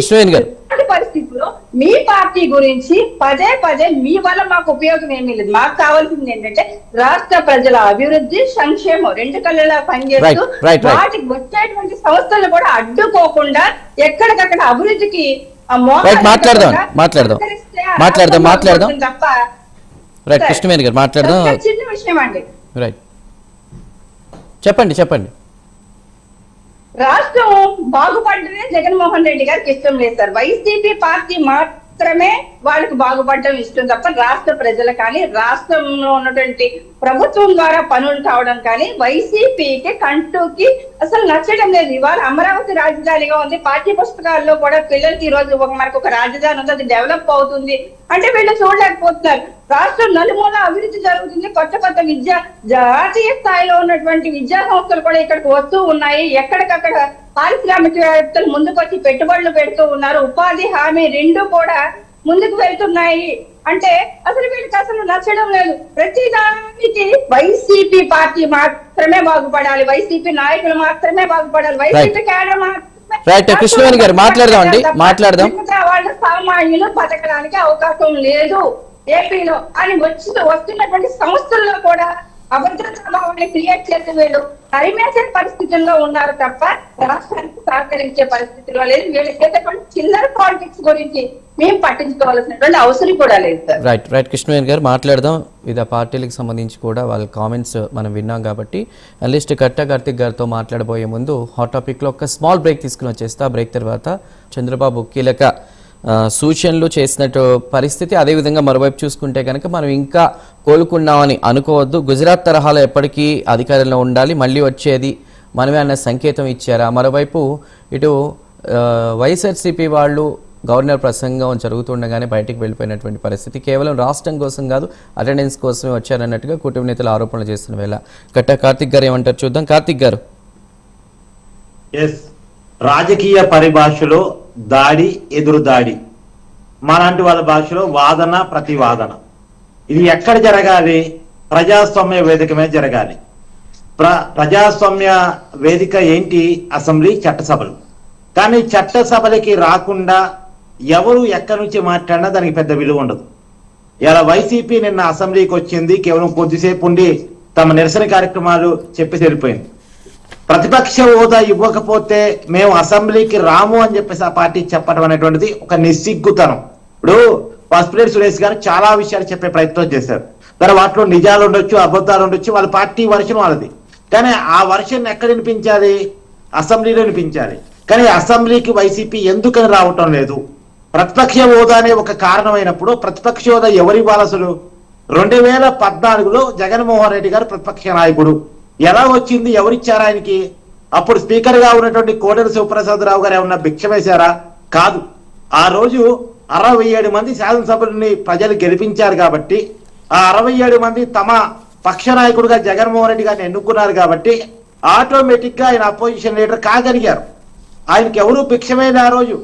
పరిస్థితుల్లో మీ పార్టీ గురించి పదే పదే మీ వల్ల మాకు ఉపయోగం ఏమీ లేదు. మాకు కావాల్సింది ఏంటంటే రాష్ట్ర ప్రజల అభివృద్ధి, సంక్షేమం 2 కళ్ళలా పనిచేస్తూ వాటికి వచ్చేటువంటి సంస్థలు కూడా అడ్డుకోకుండా ఎక్కడికక్కడ అభివృద్ధికి తప్ప చిన్న విషయం అండి. చెప్పండి. రాష్ట్రం బాగుపడ్డమే జగన్మోహన్ రెడ్డి గారికి ఇష్టం లేదు సార్. వైసీపీ పార్టీ మాత్రమే వాళ్ళకి బాగుపడడం ఇష్టం తప్ప రాష్ట్ర ప్రజలు కానీ రాష్ట్రంలో ఉన్నటువంటి ప్రభుత్వం ద్వారా పనులు కావడం కానీ వైసీపీకి కంటూకి అసలు నచ్చడం లేదు. ఇవాళ అమరావతి రాజధానిగా ఉంది, పాఠ్య పుస్తకాల్లో కూడా పిల్లలకి ఈ రోజు మనకు ఒక రాజధాని ఉంది, అది డెవలప్ అవుతుంది అంటే వీళ్ళు చూడలేకపోతున్నారు. రాష్ట్రం నలుమూల అభివృద్ధి జరుగుతుంది, కొత్త జాతీయ స్థాయిలో ఉన్నటువంటి విద్యా సంస్థలు కూడా ఇక్కడికి వస్తూ ఉన్నాయి, ఎక్కడికక్కడ పారిశ్రామికవేత్తలు ముందుకు వచ్చి పెట్టుబడులు పెడుతూ ఉన్నారు, ఉపాధి హామీ 2 కూడా ముందుకు వెళ్తున్నాయి అంటే అసలు వీళ్ళకి అసలు నచ్చడం లేదు. ప్రతి దానికి వైసీపీ పార్టీ మాత్రమే బాగుపడాలి, వైసీపీ నాయకులు మాత్రమే బాగుపడాలి, వైసీపీ క్యాడర్ మాట్లాడదాం. వాళ్ళ సామాన్యులు బతకడానికి అవకాశం లేదు ఏపీలో అని వస్తున్నటువంటి సంస్థల్లో కూడా అభద్రతా భావాన్ని క్రియేట్ చేసే వీళ్ళు తరిమేసే పరిస్థితుల్లో ఉన్నారు తప్ప రాష్ట్రానికి సహకరించే పరిస్థితుల్లో లేదు. వీళ్ళు చేసేటువంటి చిల్లర పాలిటిక్స్ గురించి మేము పట్టించుకోవాల్సినటువంటి అవసరం కూడా లేదు సార్. రైట్ కృష్ణవేణి గారు మాట్లాడదాం. ఇది పార్టీలకు సంబంధించి కూడా వాళ్ళ కామెంట్స్ మనం విన్నాం కాబట్టి అనలిస్ట్ కట్టా కార్తిక్ గారితో మాట్లాడబోయే ముందు హాట్ టాపిక్లో ఒక స్మాల్ బ్రేక్ తీసుకుని వచ్చేస్తా. బ్రేక్ తర్వాత చంద్రబాబు కీలక సూచనలు చేసినట్టు పరిస్థితి, అదేవిధంగా మరోవైపు చూసుకుంటే కనుక మనం ఇంకా కోలుకున్నామని అనుకోవద్దు, గుజరాత్ తరహాలో ఎప్పటికీ అధికారంలో ఉండాలి, మళ్ళీ వచ్చేది మనమే అన్న సంకేతం ఇచ్చారా, మరోవైపు ఇటు వైఎస్ఆర్సీపీ వాళ్ళు గవర్నర్ ప్రసంగం జరుగుతుండగానే బయటికి వెళ్ళిపోయినటువంటి పరిస్థితి, కేవలం రాష్ట్రం కోసం కాదు అటెండెన్స్ కోసమే వచ్చారన్నట్టుగా కుటుంబ నేతలు ఆరోపణలు చేస్తున్న వేళ కట్టా కార్తిక్ గారు ఏమంటారు చూద్దాం. కార్తిక్ గారు. రాజకీయ పరిభాషలో దాడి ఎదురు దాడి, మాలాంటి వాళ్ళ భాషలో వాదన ప్రతివాదన, ఇది ఎక్కడ జరగాలి? ప్రజాస్వామ్య వేదిక మీద జరగాలి. ప్రజాస్వామ్య వేదిక ఏంటి? అసెంబ్లీ, చట్టసభలు. కానీ చట్టసభలకి రాకుండా ఎవరు ఎక్కడి నుంచి మాట్లాడినా దానికి పెద్ద విలువ ఉండదు. ఇలా వైసీపీ నిన్న అసెంబ్లీకి వచ్చింది, కేవలం కొద్దిసేపు ఉండి తమ నిరసన కార్యక్రమాలు చెప్పి వెళ్ళిపోయింది. ప్రతిపక్ష హోదా ఇవ్వకపోతే మేము అసెంబ్లీకి రాము అని చెప్పేసి ఆ పార్టీ చెప్పడం అనేటువంటిది ఒక నిస్సిగ్గుతనం. ఇప్పుడు పసుపులేటి సురేష్ గారు చాలా విషయాలు చెప్పే ప్రయత్నం చేశారు. మరి వాటిలో నిజాలు ఉండొచ్చు, అబద్ధాలు ఉండొచ్చు, వాళ్ళ పార్టీ వర్షన్ వాళ్ళది. కానీ ఆ వర్షన్ ఎక్కడ వినిపించాలి? అసెంబ్లీలో వినిపించాలి. కానీ అసెంబ్లీకి వైసీపీ ఎందుకని రావటం లేదు? ప్రతిపక్ష హోదా అనే ఒక కారణమైనప్పుడు ప్రతిపక్ష హోదా ఎవరి వారసులు? 2014లో జగన్మోహన్ రెడ్డి గారు ప్రతిపక్ష నాయకుడు. ఎలా వచ్చింది? ఎవరిచ్చారు ఆయనకి? అప్పుడు స్పీకర్ గా ఉన్నటువంటి కోటేరు శివప్రసాదరావు గారు ఏమన్నా భిక్ష వేశారా? కాదు. ఆ రోజు 67 మంది శాసనసభ్యులని ప్రజలు గెలిపించారు కాబట్టి, ఆ 67 మంది తమ పక్ష నాయకుడిగా జగన్మోహన్ రెడ్డి గారిని ఎన్నుకున్నారు కాబట్టి ఆటోమేటిక్ గా ఆయన అపోజిషన్ లీడర్ కాగలిగారు. ఆయనకి ఎవరు భిక్షమైన ఆ రోజు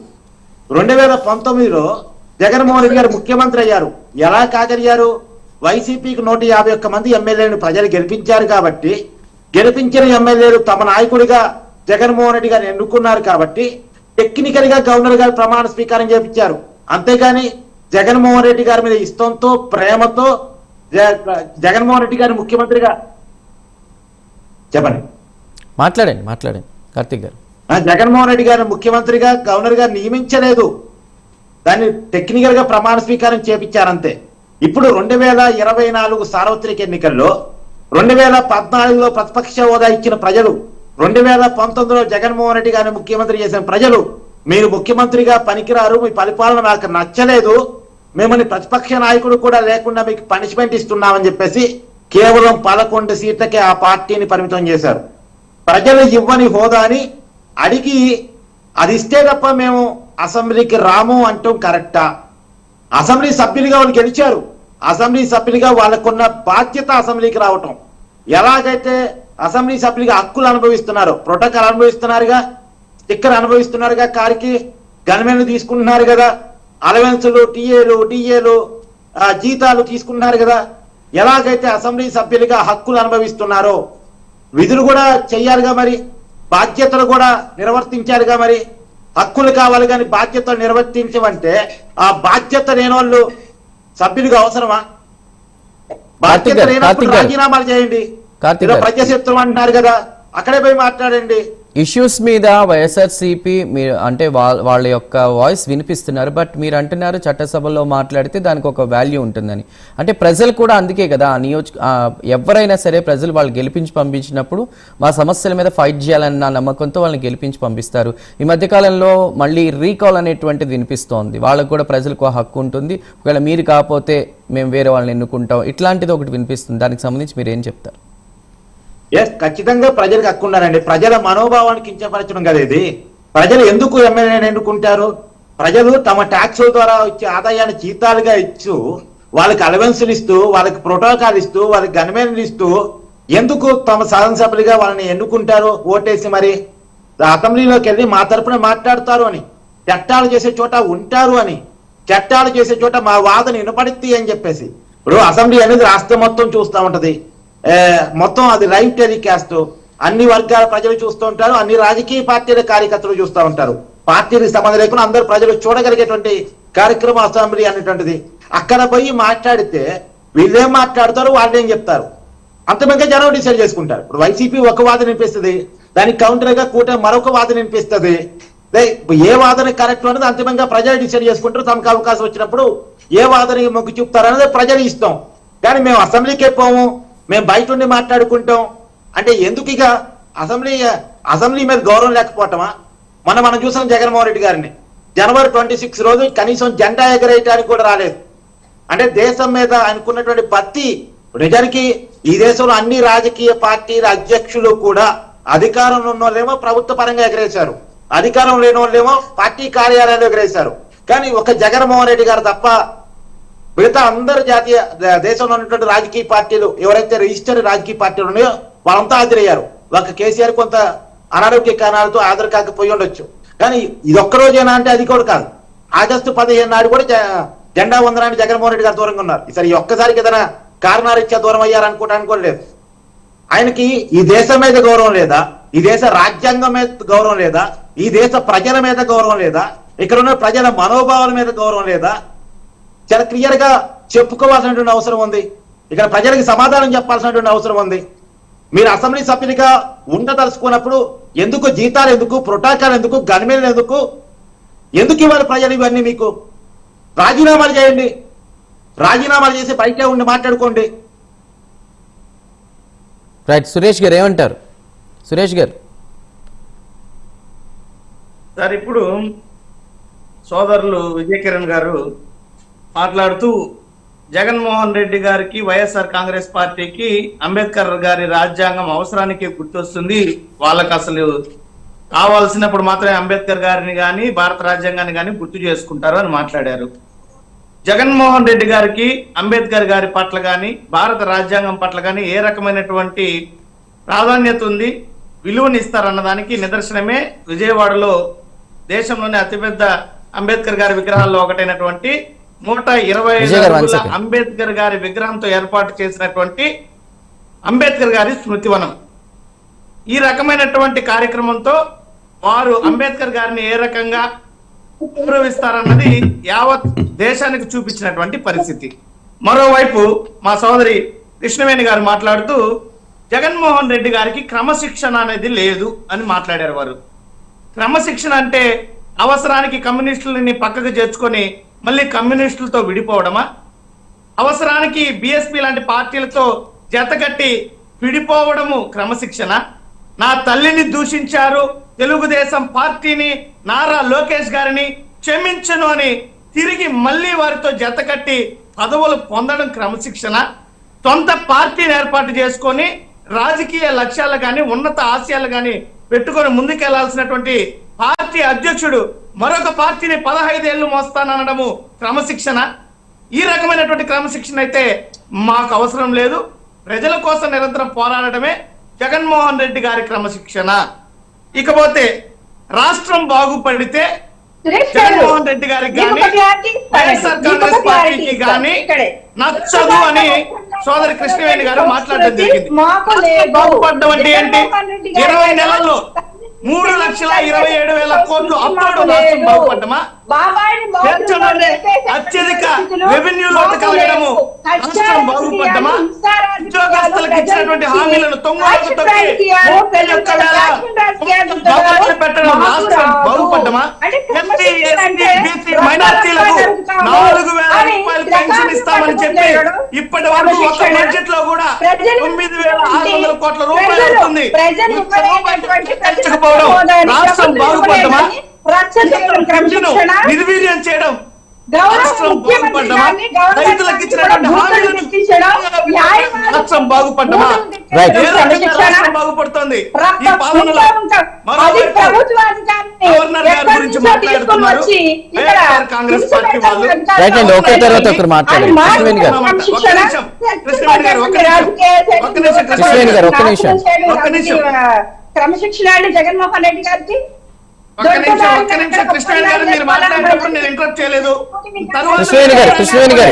2019లో జగన్మోహన్ రెడ్డి గారు ముఖ్యమంత్రి అయ్యారు. ఎలా కాగలిగారు? వైసీపీకి 151 మంది ఎమ్మెల్యేలను ప్రజలు గెలిపించారు కాబట్టి, గెలిపించిన ఎమ్మెల్యేలు తమ నాయకుడిగా జగన్మోహన్ రెడ్డి గారిని ఎన్నుకున్నారు కాబట్టి టెక్నికల్ గా గవర్నర్ గారు ప్రమాణ స్వీకారం చేపించారు. అంతేగాని జగన్మోహన్ రెడ్డి గారి మీద ఇష్టంతో, ప్రేమతో జగన్మోహన్ రెడ్డి గారిని ముఖ్యమంత్రిగా చెప్పండి మాట్లాడండి కార్తీక్ గారు. జగన్మోహన్ రెడ్డి గారిని ముఖ్యమంత్రిగా గవర్నర్ గారు నియమించలేదు, దాన్ని టెక్నికల్ గా ప్రమాణ స్వీకారం చేపించారంతే. ఇప్పుడు 2024 సార్వత్రిక ఎన్నికల్లో 2014లో ప్రతిపక్ష హోదా ఇచ్చిన ప్రజలు, 2019లో జగన్మోహన్ రెడ్డి గారిని ముఖ్యమంత్రి చేసిన ప్రజలు, మీరు ముఖ్యమంత్రిగా పనికిరారు, మీ పరిపాలన నాకు నచ్చలేదు, మిమ్మల్ని ప్రతిపక్ష నాయకుడు కూడా లేకుండా మీకు పనిష్మెంట్ ఇస్తున్నామని చెప్పేసి కేవలం 11 సీట్లకే ఆ పార్టీని పరిమితం చేశారు. ప్రజలు ఇవ్వని హోదాని అడిగి అది ఇస్తే తప్ప మేము అసెంబ్లీకి రాము అంటాం కరెక్టా? అసెంబ్లీ సభ్యులుగా వాళ్ళు గెలిచారు, అసెంబ్లీ సభ్యులుగా వాళ్ళకున్న బాధ్యత అసెంబ్లీకి రావటం. ఎలాగైతే అసెంబ్లీ సభ్యులుగా హక్కులు అనుభవిస్తున్నారు, ప్రోటోకాల్ అనుభవిస్తున్నారుగా, స్టిక్కర్ అనుభవిస్తున్నారుగా, కారికి గన్మెన్లు తీసుకుంటున్నారు కదా, అలవెన్సులు, టీఏలు జీతాలు తీసుకుంటున్నారు కదా, ఎలాగైతే అసెంబ్లీ సభ్యులుగా హక్కులు అనుభవిస్తున్నారో విధులు కూడా చెయ్యాలిగా, మరి బాధ్యతలు కూడా నిర్వర్తించాలిగా. మరి హక్కులు కావాలి కానీ బాధ్యతలు నిర్వర్తించమంటే ఆ బాధ్యత లేని వాళ్ళు సభ్యులుగా అవసరమా? బాధ్యత లేనప్పుడు రాజీనామాలు చేయండి. ప్రజాశత్రువు అంటున్నారు కదా, అక్కడే పోయి మాట్లాడండి. ఇష్యూస్ మీద వైఎస్ఆర్సీపీ మీరు అంటే వాళ్ళ యొక్క వాయిస్ వినిపిస్తున్నారు, బట్ మీరు అంటున్నారు చట్టసభలో మాట్లాడితే దానికి ఒక వాల్యూ ఉంటుందని. అంటే ప్రజలు కూడా అందుకే కదా ఎవరైనా సరే ప్రజలు వాళ్ళు గెలిపించి పంపించినప్పుడు మా సమస్యల మీద ఫైట్ చేయాలన్న నమ్మకంతో వాళ్ళని గెలిపించి పంపిస్తారు. ఈ మధ్యకాలంలో మళ్ళీ రీకాల్ అనేటువంటిది వినిపిస్తోంది, వాళ్ళకు కూడా ప్రజలకు హక్కు ఉంటుంది, ఒకవేళ మీరు కాకపోతే మేము వేరే వాళ్ళని ఎన్నుకుంటాం, ఇట్లాంటిది ఒకటి వినిపిస్తుంది. దానికి సంబంధించి మీరు ఏం చెప్తారు? ఖచ్చితంగా ప్రజలకు హక్కు ఉండాలండి. ప్రజల మనోభావాన్ని కించపరచడం కదా ఇది. ప్రజలు ఎందుకు ఎమ్మెల్యేని ఎన్నుకుంటారు? ప్రజలు తమ ట్యాక్సుల ద్వారా వచ్చే ఆదాయాన్ని జీతాలుగా ఇస్తూ, వాళ్ళకి అలవెన్సులు ఇస్తూ, వాళ్ళకి ప్రోటోకాల్ ఇస్తూ, వాళ్ళకి గన్మెన్లు ఇస్తూ ఎందుకు తమ శాసనసభ్యులుగా వాళ్ళని ఎన్నుకుంటారు? ఓటేసి మరి అసెంబ్లీలోకి వెళ్ళి మా తరపున మాట్లాడతారు అని, చట్టాలు చేసే చోట ఉంటారు అని, చట్టాలు చేసే చోట మా వాదన వినపడిద్ది అని చెప్పేసి. ఇప్పుడు అసెంబ్లీ అనేది రాష్ట్రం మొత్తం చూస్తూ ఉంటది, మొత్తం అది లైవ్ టెలికాస్ట్, అన్ని వర్గాల ప్రజలు చూస్తూ ఉంటారు, అన్ని రాజకీయ పార్టీల కార్యకర్తలు చూస్తూ ఉంటారు. పార్టీలకు సంబంధం లేకుండా అందరూ ప్రజలు చూడగలిగేటువంటి కార్యక్రమం అసెంబ్లీ అనేటువంటిది. అక్కడ పోయి మాట్లాడితే వీళ్ళేం మాట్లాడతారు, వాళ్ళేం చెప్తారు, అంతమంగా జనం డిసైడ్ చేసుకుంటారు. ఇప్పుడు వైసీపీ ఒక వాదన వినిపిస్తుంది, దానికి కౌంటర్ గా కూటమి మరొక వాదన వినిపిస్తుంది. ఏ వాదన కరెక్ట్ అనేది అంతిమంగా ప్రజలు డిసైడ్ చేసుకుంటారు. తమకు అవకాశం వచ్చినప్పుడు ఏ వాదనకి మొగ్గు చూపుతారు అనేది ప్రజలు ఇష్టం. కానీ మేము అసెంబ్లీకే పోము, మేము బయట ఉండి మాట్లాడుకుంటాం అంటే ఎందుకు? ఇక అసెంబ్లీ మీద గౌరవం లేకపోవటమా? మనం చూసాం జగన్మోహన్ రెడ్డి గారిని జనవరి 26 రోజు కనీసం జెండా ఎగరేయడానికి కూడా రాలేదు. అంటే దేశం మీద అనుకున్నటువంటి భక్తి. నిజానికి ఈ దేశంలో అన్ని రాజకీయ పార్టీల అధ్యక్షులు కూడా అధికారంలో ఉన్న వాళ్ళేమో ప్రభుత్వ పరంగా ఎగరేశారు, అధికారం లేని వాళ్ళేమో పార్టీ కార్యాలయాలు ఎగరేశారు. కానీ ఒక జగన్మోహన్ రెడ్డి గారు తప్ప మిగతా అందరు జాతీయ దేశంలో ఉన్నటువంటి రాజకీయ పార్టీలు ఎవరైతే రిజిస్టర్డ్ రాజకీయ పార్టీలు ఉన్నాయో వాళ్ళంతా హాజరయ్యారు. ఒక కేసీఆర్ కొంత అనారోగ్య కారణాలతో హాజరు కాకపోయి ఉండొచ్చు, కానీ ఇది ఒక్కరోజేనా అంటే అది కూడా కాదు. ఆగస్టు 15 నాడు కూడా జెండా వందనాన్ని జగన్మోహన్ రెడ్డి గారు దూరంగా ఉన్నారు. ఈసారి ఒక్కసారికి ఏదైనా కారణారీత్యా దూరం అయ్యారనుకోవడానికి కూడా లేదు. ఆయనకి ఈ దేశం మీద గౌరవం లేదా? ఈ దేశ రాజ్యాంగం మీద గౌరవం లేదా? ఈ దేశ ప్రజల మీద గౌరవం లేదా? ఇక్కడ ఉన్న ప్రజల మనోభావాల మీద గౌరవం లేదా? చాలా క్లియర్ గా చెప్పుకోవాల్సినటువంటి అవసరం ఉంది. ఇక్కడ ప్రజలకు సమాధానం చెప్పాల్సినటువంటి అవసరం ఉంది. మీరు అసెంబ్లీ సభ్యులుగా ఉండదలుచుకున్నప్పుడు ఎందుకు జీతాలు, ఎందుకు ప్రోటోకాల్, ఎందుకు గన్మెన్లు, ఎందుకు ఇవ్వాలి ప్రజలు ఇవన్నీ? మీకు రాజీనామాలు చేయండి, రాజీనామాలు చేసి బయటే ఉండి మాట్లాడుకోండి. రైట్. సురేష్ గారు ఏమంటారు? సురేష్ గారు సార్, ఇప్పుడు సోదరులు విజయ్ కిరణ్ గారు మాట్లాడుతూ జగన్మోహన్ రెడ్డి గారికి వైఎస్ఆర్ కాంగ్రెస్ పార్టీకి అంబేద్కర్ గారి రాజ్యాంగం అవసరానికి గుర్తొస్తుంది. వాళ్ళకి అసలు కావాల్సినప్పుడు మాత్రమే అంబేద్కర్ గారిని కానీ భారత రాజ్యాంగాన్ని కానీ గుర్తు చేసుకుంటారు అని మాట్లాడారు. జగన్మోహన్ రెడ్డి గారికి అంబేద్కర్ గారి పట్ల కానీ భారత రాజ్యాంగం పట్ల కానీ ఏ రకమైనటువంటి ప్రాధాన్యత ఉంది, విలువనిస్తారన్న దానికి నిదర్శనమే విజయవాడలో దేశంలోనే అతిపెద్ద అంబేద్కర్ గారి విగ్రహాల్లో ఒకటైనటువంటి 125 అడుగుల అంబేద్కర్ గారి విగ్రహంతో ఏర్పాటు చేసినటువంటి అంబేద్కర్ గారి స్మృతివనం. ఈ రకమైనటువంటి కార్యక్రమంతో వారు అంబేద్కర్ గారిని ఏ రకంగా గౌరవిస్తారన్నది యావత్ దేశానికి చూపించినటువంటి పరిస్థితి. మరోవైపు మా సోదరి కృష్ణవేణి గారు మాట్లాడుతూ జగన్మోహన్ రెడ్డి గారికి క్రమశిక్షణ అనేది లేదు అని మాట్లాడారు. వారు క్రమశిక్షణ అంటే అవసరానికి కమ్యూనిస్టులని పక్కకు చేర్చుకొని మళ్ళీ కమ్యూనిస్టులతో విడిపోవడమా? అవసరానికి బిఎస్పీ లాంటి పార్టీలతో జతకట్టి విడిపోవడము క్రమశిక్షణ? నా తల్లిని దూషించారు, తెలుగుదేశం పార్టీని, నారా లోకేష్ గారిని క్షమించను అని తిరిగి మళ్ళీ వారితో జతకట్టి పదవులు పొందడం క్రమశిక్షణ? సొంత పార్టీని ఏర్పాటు చేసుకొని రాజకీయ లక్ష్యాలు కానీ ఉన్నత ఆశయాలు కానీ పెట్టుకొని ముందుకెళ్లాల్సినటువంటి పార్టీ అధ్యక్షుడు మరొక పార్టీని 15 ఏళ్లు మోస్తాననడము క్రమశిక్షణ? ఈ రకమైనటువంటి క్రమశిక్షణ అయితే మాకు అవసరం లేదు. ప్రజల కోసం నిరంతరం పోరాడటమే జగన్మోహన్ రెడ్డి గారి క్రమశిక్షణ. ఇకపోతే రాష్ట్రం బాగుపడితే జగన్మోహన్ రెడ్డి గారికి కానీ వైఎస్ఆర్ కాంగ్రెస్ పార్టీకి కానీ నచ్చదు అని సోదరి కృష్ణవేణి గారు మాట్లాడడం జరిగింది. బాగుపడడం అంటే ఏంటి? 20 నెలల్లో 3,27,000 కోట్లు అప్పుడు రాష్ట్రం బాగుపడ్డమా? అత్యధిక రెవెన్యూ లోటు కలగడము రాష్ట్రం బాగుపడ్డమా? ఉద్యోగస్తులకు ఇచ్చినటువంటి హామీలను తొంగలోకి తొక్కి పెట్టడం రాష్ట్రం బాగుపడ్డమా? ఎస్సీ, ఎస్టీ, బీసీ మైనార్టీలకు 4,000 రూపాయలు పెన్షన్ ఇస్తామని చెప్పి ఇప్పటి వరకు ఒక బడ్జెట్ లో కూడా 9,600 కోట్ల రూపాయలు అవుతుంది. రాష్ట్రం బాగుపడ్డమా? నిర్వీర్యం చేయడం రాష్ట్రం బాగుపడ్డమా? రైతులకు ఇచ్చినటువంటి రాష్ట్రం బాగుపడ్డమా? రాష్ట్రం బాగుపడుతుంది. ఈ పాలనలో గవర్నర్ గారి గురించి మాట్లాడుతున్నారు వైఎస్ఆర్ కాంగ్రెస్ పార్టీ వాళ్ళు. క్రమశిక్షణ అంటే జగన్మోహన్ రెడ్డి గారికి ఒక్క నిమిషం కృష్ణవేణి గారు మీరు మాట్లాడేటప్పుడు నేను ఇంటరప్ట్ చేయలేదు. కృష్ణవేణి గారు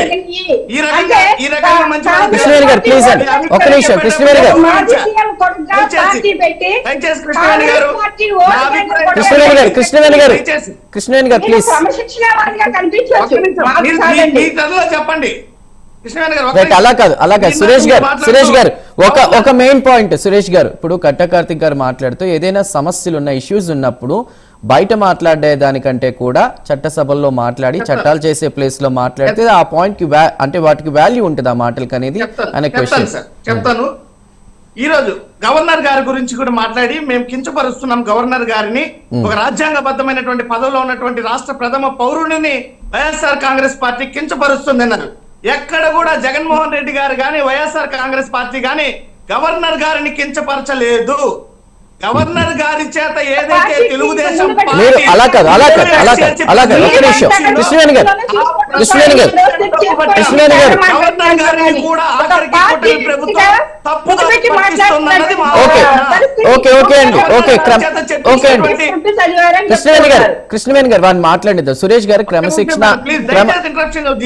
ఈ రకంగా మంచి కృష్ణవేణి గారు ప్లీజ్ అండి ఒక్క నిమిషం. కృష్ణవేణి గారు కృష్ణవేణి గారు ప్లీజ్ చెప్పండి. అలా కాదు సురేష్ గారు ఒక మెయిన్ పాయింట్. సురేష్ గారు ఇప్పుడు కట్ట కార్తిక్ గారు మాట్లాడుతూ ఏదైనా సమస్యలు ఉన్న ఇష్యూస్ ఉన్నప్పుడు బయట మాట్లాడే దానికంటే కూడా చట్టసభల్లో మాట్లాడి చట్టాలు చేసే ప్లేస్ లో మాట్లాడితే ఆ పాయింట్ కి అంటే వాటికి వాల్యూ ఉంటుంది ఆ మాటలకి అనేది అనే క్వశ్చన్. చెప్తాను. ఈ రోజు గవర్నర్ గారి గురించి కూడా మాట్లాడి మేము కించపరుస్తున్నాం గవర్నర్ గారిని, ఒక రాజ్యాంగబద్ధమైనటువంటి పదవిలో ఉన్నటువంటి రాష్ట్ర ప్రథమ పౌరుడిని వైఎస్ఆర్ కాంగ్రెస్ పార్టీ కించపరుస్తుంది అన్నారు. ఎక్కడ కూడా జగన్మోహన్ రెడ్డి గారు కానీ వైఎస్ఆర్ కాంగ్రెస్ పార్టీ కానీ గవర్నర్ గారిని కించపరచలేదు. గవర్నర్ గారి చేత ఏదైతే తెలుగుదేశం మీరు అలా కాదు ఒక నిమిషం కృష్ణవేణి గారు గవర్నర్ గారిని కూడా ఆఖరికి ప్రభుత్వం తప్పుగా పట్టిస్తున్నది కృష్ణవేణి గారు వారిని మాట్లాడిద్దాం. సురేష్ గారు క్రమశిక్షణ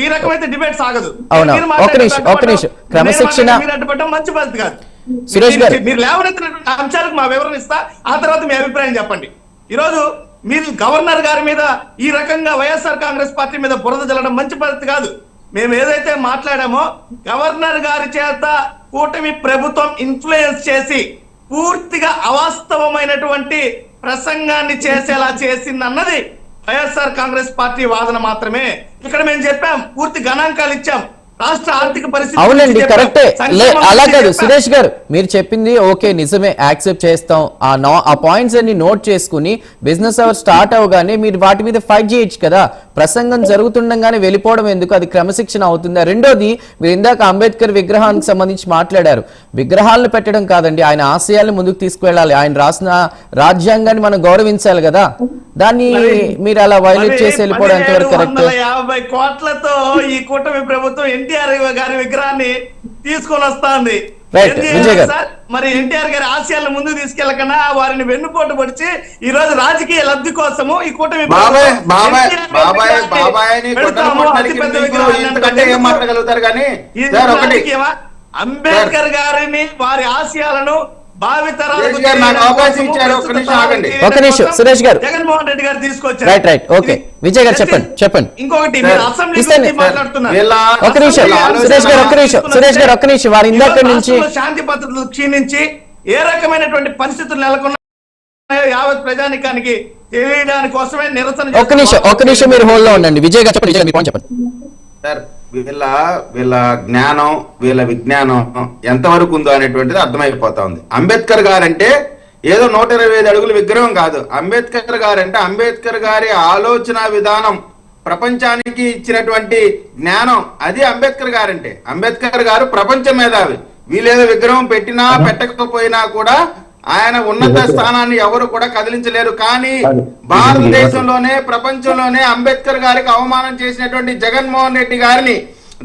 ఈ రకమైతే డిబేట్ సాగదు. అవునా ఒక నిమిషం క్రమశిక్షణ మంచి పద్ధతి కాదు. సురేష్ గారు మీరు లేవనెత్తినటువంటి అంశాలకు మా వివరణ ఇస్తా, ఆ తర్వాత మీ అభిప్రాయం చెప్పండి. ఈరోజు మీరు గవర్నర్ గారి మీద ఈ రకంగా వైఎస్ఆర్ కాంగ్రెస్ పార్టీ మీద బురద జల్లడం మంచి పద్ధతి కాదు. మేము ఏదైతే మాట్లాడామో గవర్నర్ గారి చేత కూటమి ప్రభుత్వం ఇన్ఫ్లుయెన్స్ చేసి పూర్తిగా అవాస్తవమైనటువంటి ప్రసంగాన్ని చేసేలా చేసిందన్నది వైఎస్ఆర్ కాంగ్రెస్ పార్టీ వాదన మాత్రమే. ఇక్కడ మేము చెప్పాం, పూర్తి గణాంకాలు ఇచ్చాం. రాష్ట్ర ఆర్థిక పరిస్థితి అవునండి, గురించి చెప్పాం. కరెక్టే. సంక్షేమం అలా గురించి కాదు చెప్పాం. సురేష్ గారు, మీరు చెప్పింది ఓకే, నిజమే, యాక్సెప్ట్ చేస్తాం. ఆ పాయింట్స్ అన్ని నోట్ చేసుకుని బిజినెస్ అవర్ స్టార్ట్ అవగానే మీరు వాటి మీద ఫైట్ చేయొచ్చు కదా. ప్రసంగం జరుగుతుండగానే వెళ్ళిపోవడం ఎందుకు? అది క్రమశిక్షణ అవుతుందా? రెండోది, మీరు ఇందాక అంబేద్కర్ విగ్రహానికి సంబంధించి మాట్లాడారు. విగ్రహాలను పెట్టడం కాదండి, ఆయన ఆశయాలను ముందుకు తీసుకువెళ్ళాలి. ఆయన రాసిన రాజ్యాంగాన్ని మనం గౌరవించాలి కదా. దాన్ని మీరు అలా వైలేట్ చేసి వెళ్ళిపోవడం ఎంతవరకు కరెక్ట్? 1750 కోట్లతో ఈ కూటమి ప్రభుత్వం ఎన్టీఆర్ గారి విగ్రహాన్ని తీసుకొని వస్తుంది. Right, విజయ్ గారు. మరి ఎన్టీఆర్ గారి ఆశయాలను ముందుకు తీసుకెళ్లకన్నా వారిని వెన్నుపోటు పొడిచి ఈ రోజు రాజకీయ లబ్ధి కోసము ఈ కూటమి బాబాయ్ ప్రభుత్వం బాబాయ్ NTR బాబాయ్ విగ్రహాన్ని బాబాయ్ని పెడతాము, కొట్టడానికి అతిపెద్ద మీకు విగ్రహాన్ని ఇంతకంటే ఏం ఎందుకు? మాట్లాడగలుగుతారు కానీ ఇది సార్ ఒకటి రాజకీయమా? అంబేద్కర్ గారిని వారి ఆశయాలను భావితరాలకు సురేష్ గారు నాకు అవకాశం ఇచ్చారు, ఒక్క నిమిషం ఆగండి. ఒక్క నిమిషం, సురేష్ గారు. జగన్మోహన్ రెడ్డి గారు తీసుకొచ్చారు. రైట్ రైట్ ఓకే, విజయ్ గారు చెప్పండి చెప్పండి. ఇంకొకటి సార్, మీరు అసెంబ్లీ ఇస్తాను. గురించి మాట్లాడుతున్నారు. వీళ్ళ ఒక్క నిమిషం సురేష్ గారు, ఒక్క నిమిషం సురేష్ గారు, ఒక్క నిమిషం. వారి ఇందాక ఈరోజు నుంచి రాష్ట్రంలో శాంతి భద్రతలు క్షీణించి ఏ రకమైనటువంటి పరిస్థితులు నెలకొన్నాయో యావత్ ప్రజానికానికి తెలియడానికి కోసమే నిరసన ఒక్క నిమిషం మీరు హోల్డ్ లో ఉండండి. విజయ్ గారు చెప్పండి, విజయ్ గారు మీ పాయింట్ చెప్పండి. సార్ వీళ్ళ జ్ఞానం, వీళ్ళ విజ్ఞానం ఎంతవరకు ఉందో అనేటువంటిది అర్థమైపోతా ఉంది. అంబేద్కర్ గారు అంటే ఏదో 125 అడుగుల విగ్రహం కాదు. అంబేద్కర్ గారు అంటే అంబేద్కర్ గారి ఆలోచన విధానం ప్రపంచానికి ఇచ్చినటువంటి జ్ఞానం, అది అంబేద్కర్ గారు అంటే. అంబేద్కర్ గారు ప్రపంచ మేధావి. వీళ్ళేదో విగ్రహం పెట్టినా పెట్టకపోయినా కూడా ఆయన ఉన్నత స్థానాన్ని ఎవరు కూడా కదిలించలేరు. కానీ భారతదేశంలోనే ప్రపంచంలోనే అంబేద్కర్ గారికి అవమానం చేసినటువంటి జగన్మోహన్ రెడ్డి గారిని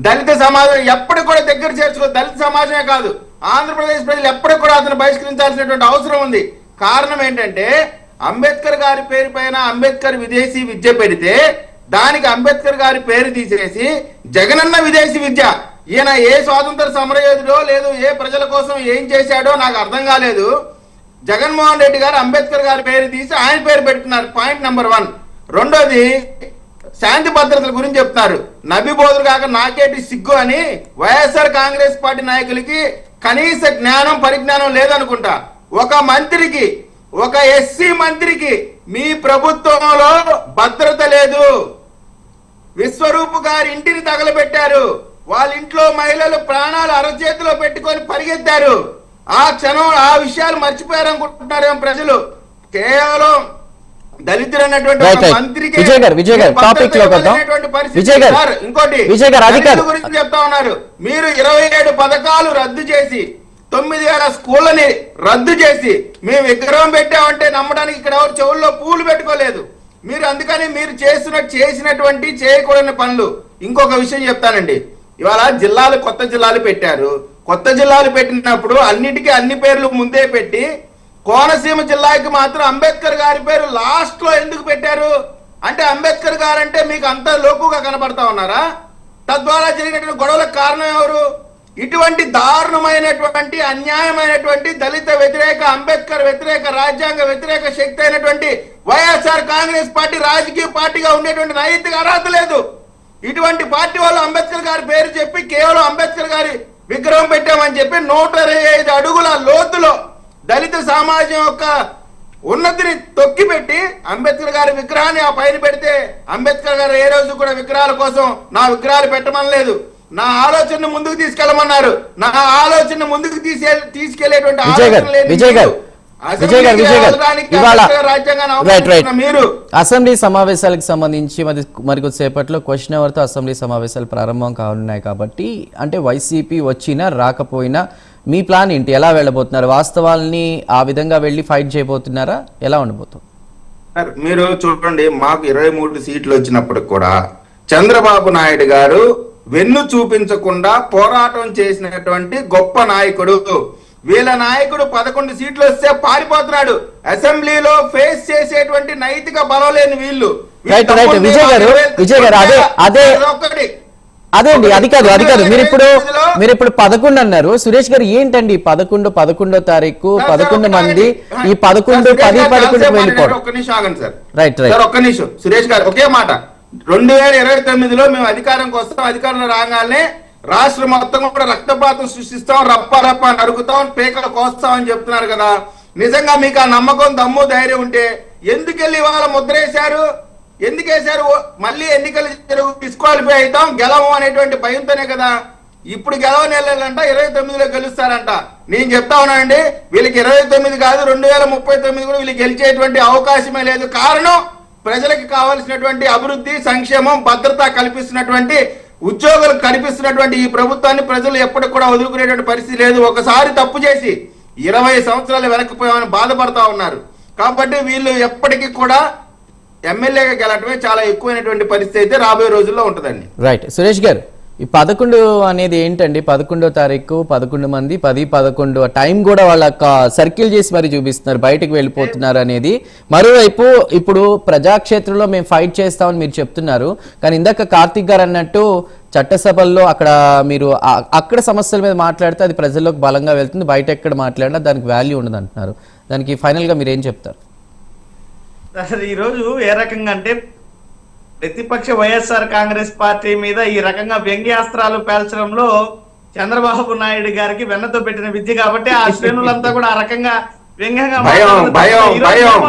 దళిత సమాజం ఎప్పటికి కూడా దగ్గర చేర్చుకో. దళిత సమాజమే కాదు, ఆంధ్రప్రదేశ్ ప్రజలు ఎప్పటికి కూడా అతను బహిష్కరించాల్సినటువంటి అవసరం ఉంది. కారణం ఏంటంటే అంబేద్కర్ గారి పేరు పైన అంబేద్కర్ విదేశీ విద్య పెడితే దానికి అంబేద్కర్ గారి పేరు తీసేసి జగనన్న విదేశీ విద్య. ఈయన ఏ స్వాతంత్ర సమరయోధుడో లేదు, ఏ ప్రజల కోసం ఏం చేశాడో నాకు అర్థం కాలేదు. జగన్మోహన్ రెడ్డి గారు అంబేద్కర్ గారి పేరు తీసి ఆయన పేరు పెడుతున్నారు. Point number 1. రెండోది, శాంతి భద్రతల గురించి చెప్తున్నారు. నబిబోధులు కాక నాకేటి సిగ్గు అని వైఎస్ఆర్ కాంగ్రెస్ పార్టీ నాయకులకి కనీస జ్ఞానం పరిజ్ఞానం లేదనుకుంటా. ఒక మంత్రికి, ఒక ఎస్సీ మంత్రికి మీ ప్రభుత్వంలో భద్రత లేదు. విశ్వరూప్ గారి ఇంటిని తగలబెట్టారు. వాళ్ళ ఇంట్లో మహిళలు ప్రాణాలు అరచేతిలో పెట్టుకొని పరిగెత్తారు. ఆ క్షణం ఆ విషయాలు మర్చిపోయారనుకుంటున్నారేమో ప్రజలు. కేవలం దళితులు అన్నటువంటి టాపిక్ లో ఇంకోటి గురించి చెప్తా ఉన్నారు. మీరు 27 పథకాలు రద్దు చేసి 9,000 స్కూళ్ళని రద్దు చేసి మేము విగ్రహం పెట్టామంటే నమ్మడానికి ఇక్కడ ఎవరు చెవుల్లో పూలు పెట్టుకోలేదు. మీరు అందుకని మీరు చేసినటువంటి చేయకూడని పనులు. ఇంకొక విషయం చెప్తానండి. ఇవాళ జిల్లాలు, కొత్త జిల్లాలు పెట్టారు. కొత్త జిల్లాలు పెట్టినప్పుడు అన్నిటికీ అన్ని పేర్లు ముందే పెట్టి కోనసీమ జిల్లాకి మాత్రం అంబేద్కర్ గారి పేరు లాస్ట్ లో ఎందుకు పెట్టారు? అంటే అంబేద్కర్ గారు అంటే మీకు అంత లోకుగా కనబడతా ఉన్నారా? తద్వారా జరిగినటువంటి గొడవలకు కారణం ఎవరు? ఇటువంటి దారుణమైనటువంటి అన్యాయమైనటువంటి దళిత వ్యతిరేక, అంబేద్కర్ వ్యతిరేక, రాజ్యాంగ వ్యతిరేక శక్తి అయినటువంటి వైఎస్ఆర్ కాంగ్రెస్ పార్టీ రాజకీయ పార్టీగా ఉండేటువంటి నైతిక అర్హత లేదు. ఇటువంటి పార్టీ వాళ్ళు అంబేద్కర్ గారి పేరు చెప్పి కేవలం అంబేద్కర్ గారి విగ్రహం పెట్టామని చెప్పి 125 అడుగుల లోతులో దళిత సమాజం యొక్క ఉన్నతిని తొక్కిపెట్టి అంబేద్కర్ గారి విగ్రహాన్ని ఆ పైన పెడితే అంబేద్కర్ గారు ఏ రోజు కూడా విగ్రహాల కోసం నా విగ్రహాలు పెట్టమనలేదు. నా ఆలోచనను ముందుకు తీసుకెళ్లమన్నారు. నా ఆలోచన ముందుకు తీసుకెళ్లేటువంటి అసెంబ్లీ సమావేశాలకు సంబంధించి మరికొద్దిసేపట్లో క్వశ్చన్ అవర్ తో అసెంబ్లీ సమావేశాలు ప్రారంభం కానున్నాయి కాబట్టి, అంటే వైసీపీ వచ్చినా రాకపోయినా మీ ప్లాన్ ఏంటి? ఎలా వెళ్ళబోతున్నారు? వాస్తవాల్ని ఆ విధంగా వెళ్ళి ఫైట్ చేయబోతున్నారా? ఎలా ఉండబోతుంది? మీరు చూడండి, మాకు 23 సీట్లు వచ్చినప్పుడు కూడా చంద్రబాబు నాయుడు గారు వెన్ను చూపించకుండా పోరాటం చేసినటువంటి గొప్ప నాయకుడు. వీళ్ళ నాయకుడు 11 సీట్లు వస్తే పారిపోతున్నాడు. అసెంబ్లీలో ఫేస్ చేసేటువంటి నైతిక బలం లేని వీళ్ళు. విజయ్ గారు అదే అండి, అది కాదు మీరు ఇప్పుడు 11 అన్నారు. సురేష్ గారు ఏంటండి 11వ తారీఖు 11 మంది ఈ 11, 10, 11 వెళ్ళిపోవడం? ఒక్క నిమిషం ఆగండి సార్. రైట్ ఒక్క నిమిషం సురేష్ గారు, ఒకే మాట. 2029లో మేము అధికారంకి వస్తాం. అధికారంలో రాగానే రాష్ట్రం మొత్తం కూడా రక్తపాతం సృష్టిస్తాం, రప్ప నరుకుతాం, పేకలు కోస్తాం అని చెప్తున్నారు కదా. నిజంగా మీకు ఆ నమ్మకం, దమ్ము, ధైర్యం ఉంటే ఎందుకెళ్ళి ఇవాళ ముద్రేశారు? ఎందుకు వేశారు? మళ్ళీ ఎన్నికలు డిస్క్వాలిఫై అవుతాం, గెలవం అనేటువంటి భయంతోనే కదా. ఇప్పుడు గెలవని వెళ్ళాలంట 29లో గెలుస్తారంట. నేను చెప్తా ఉన్నానండి, వీళ్ళకి 29 కాదు 2039 కూడా వీళ్ళకి గెలిచేటువంటి అవకాశమే లేదు. కారణం ప్రజలకు కావాల్సినటువంటి అభివృద్ధి, సంక్షేమం, భద్రత కల్పిస్తున్నటువంటి, ఉద్యోగులు కల్పిస్తున్నటువంటి ఈ ప్రభుత్వాన్ని ప్రజలు ఎప్పటికి కూడా వదులుకునేటువంటి పరిస్థితి లేదు. ఒకసారి తప్పు చేసి 20 సంవత్సరాలు వెనక్కిపోయామని బాధపడతా ఉన్నారు. కాబట్టి వీళ్ళు ఎప్పటికీ కూడా ఎమ్మెల్యేగా గెలటమే చాలా ఎక్కువైనటువంటి పరిస్థితి అయితే రాబోయే రోజుల్లో ఉంటుందండి. రైట్. సురేష్ గారు, ఈ 11 అనేది ఏంటండి? 11వ తారీఖు 11 మంది 10-11 టైం కూడా వాళ్ళ సర్కిల్ చేసి మరి చూపిస్తున్నారు, బయటకు వెళ్ళిపోతున్నారు అనేది. మరోవైపు ఇప్పుడు ప్రజాక్షేత్రంలో మేము ఫైట్ చేస్తామని మీరు చెప్తున్నారు, కానీ ఇందాక కార్తిక్ గారు అన్నట్టు చట్టసభల్లో మీరు అక్కడ సమస్యల మీద మాట్లాడితే అది ప్రజల్లోకి బలంగా వెళ్తుంది, బయట ఎక్కడ మాట్లాడినా దానికి వాల్యూ ఉండదు అంటున్నారు. దానికి ఫైనల్గా మీరు ఏం చెప్తారు? అసలు ఈరోజు ఏ రకంగా అంటే ప్రతిపక్ష వైఎస్ఆర్ కాంగ్రెస్ పార్టీ మీద ఈ రకంగా వ్యంగ్యాస్త్రాలు పేల్చడంలో చంద్రబాబు నాయుడు గారికి వెన్నతో పెట్టిన విద్య కాబట్టి ఆ శ్రేణులంతా కూడా ఆ రకంగా వ్యంగ్యంగా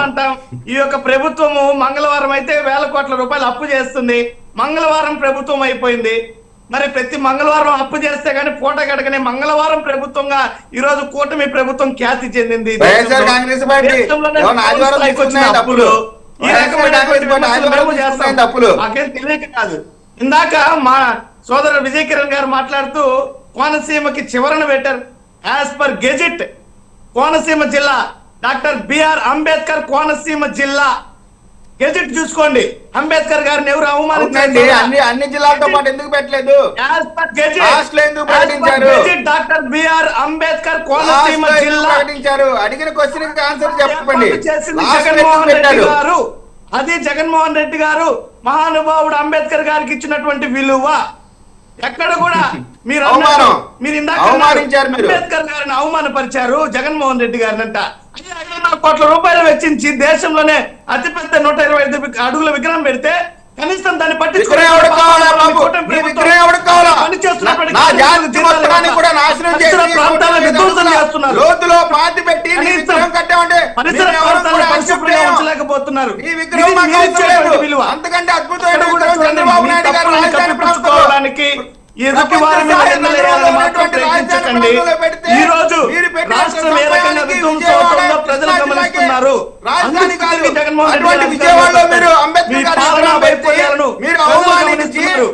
అంటాం. ఈ యొక్క ప్రభుత్వము మంగళవారం అయితే 1000 కోట్ల రూపాయలు అప్పు చేస్తుంది. మంగళవారం ప్రభుత్వం అయిపోయింది. మరి ప్రతి మంగళవారం అప్పు చేస్తే గానీ పూట గడకనే మంగళవారం ప్రభుత్వంగా ఈ రోజు కూటమి ప్రభుత్వం ఖ్యాతి చెందింది. మాకేం తెలియక కాదు. ఇందాక మా సోదరుడు విజయ్ కిరణ్ గారు మాట్లాడుతూ కోనసీమకి చివరన పెట్టారు. యాజ్ పర్ గెజిట్ కోనసీమ జిల్లా డాక్టర్ బిఆర్ అంబేద్కర్ కోనసీమ జిల్లా గెజిట్ చూసుకోండి. అంబేద్కర్ గారిని ఎవరు అవమానించండి? అన్ని జిల్లాలతో పాటు ఎందుకు పెట్టలేదు? డాక్టర్ బిఆర్ అంబేద్కర్ కోనసీమ జిల్లా అడిగిన క్వశ్చన్ ఆన్సర్ చెప్పండి. జగన్మోహన్ రెడ్డి గారు, అది జగన్మోహన్ రెడ్డి గారు మహానుభావుడు అంబేద్కర్ గారికి ఇచ్చినటువంటి విలువ ఎక్కడ కూడా మీరు ఇందాక అంబేద్కర్ గారిని అవమానపరిచారు, జగన్మోహన్ రెడ్డి గారిని అంట. 500 కోట్ల రూపాయలు వెచ్చించి దేశంలోనే అతిపెద్ద 125 అడుగుల విగ్రహం పెడితే కనీసం దాన్ని పట్టించుకునే ఉంచలేకపోతున్నారు. అంతకంటే అద్భుతమైన ఎదుటి వారి మీద నిందలేయాలని మాత్రం ప్రయత్నించకండి. ఈ రోజు రాష్ట్రం ఏ రకంగా విధ్వంసం అవుతుందో ప్రజలు గమనిస్తున్నారు. జగన్మోహన్ రెడ్డి గారు మీ పాలనా వైఫల్యాలను గమనిస్తున్నారు.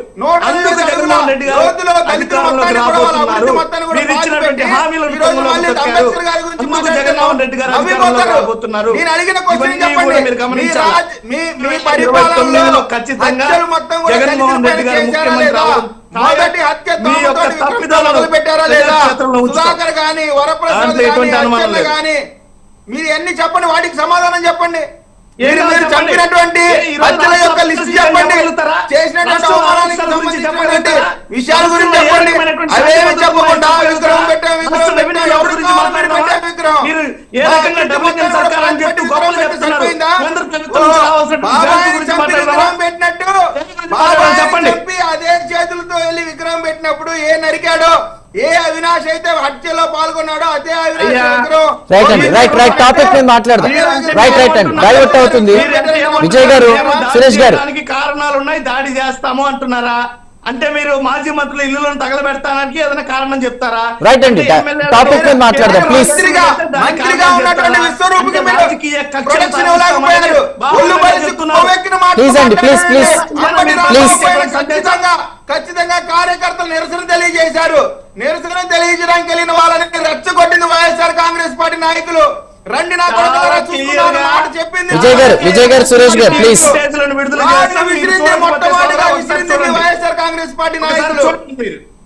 అందుకు జగన్మోహన్ రెడ్డి గారు అధికారంలోకి రాబోతున్నారు. మీరు ఇచ్చినటువంటి హామీలను తొక్కారు. అందుకు జగన్మోహన్ రెడ్డి గారు అధికారంలోకి రాబోతున్నారు. ఇవన్నీ కూడా మీరు గమనించాలి. 2029లో ఖచ్చితంగా జగన్మోహన్ రెడ్డి గారు ముఖ్యమంత్రి రావడం మీ యొక్క తప్పిదాలను పెట్టారా లేదా? సుధాకర్ గాని, వరప్రసాద్ గాని మీరు ఎన్ని చెప్పండి, వాటికి సమాధానం చెప్పండి. చంపినటువంటి హత్యల యొక్క లిస్ట్ చెప్పండి, చేసినటువంటి అవమానానికి సంబంధించినటువంటి విషయాల గురించి చెప్పండి. అవేమి చెప్పకుండా విగ్రహం పెట్టాం, విగ్రహం పెట్టినట్టు చెప్పి అదే చేతులతో వెళ్ళి విగ్రహం పెట్టినప్పుడు ఏ నరికాడో, ఏ అవినాష్ అయితే హత్యలో పాల్గొన్నాడో అదే విజయ్ గారు, సురేష్ గారు కారణాలు ఉన్నాయి, దాడి చేస్తాము అంటున్నారా? అంటే మీరు మాజీ మంత్రుల ఇల్లులను తగలబెడతానికి ఏదైనా కారణం చెప్తారా? రైట్ అండి, టాపిక్ మీద మాట్లాడదాం ప్లీజ్. ప్లీజ్ అండి, ప్లీజ్ ప్లీజ్ ఖచ్చితంగా కార్యకర్తలు నిరసన తెలియజేశారు. నిరసన తెలియజేయడానికి వెళ్ళిన వాళ్ళని రెచ్చగొట్టింది వైఎస్ఆర్ కాంగ్రెస్ పార్టీ నాయకులు. రండి నా చెప్పింది విజయ్ గారు, సురేష్ గారు ప్లీజ్. వైఎస్ఆర్ కాంగ్రెస్ పార్టీ నాయకులు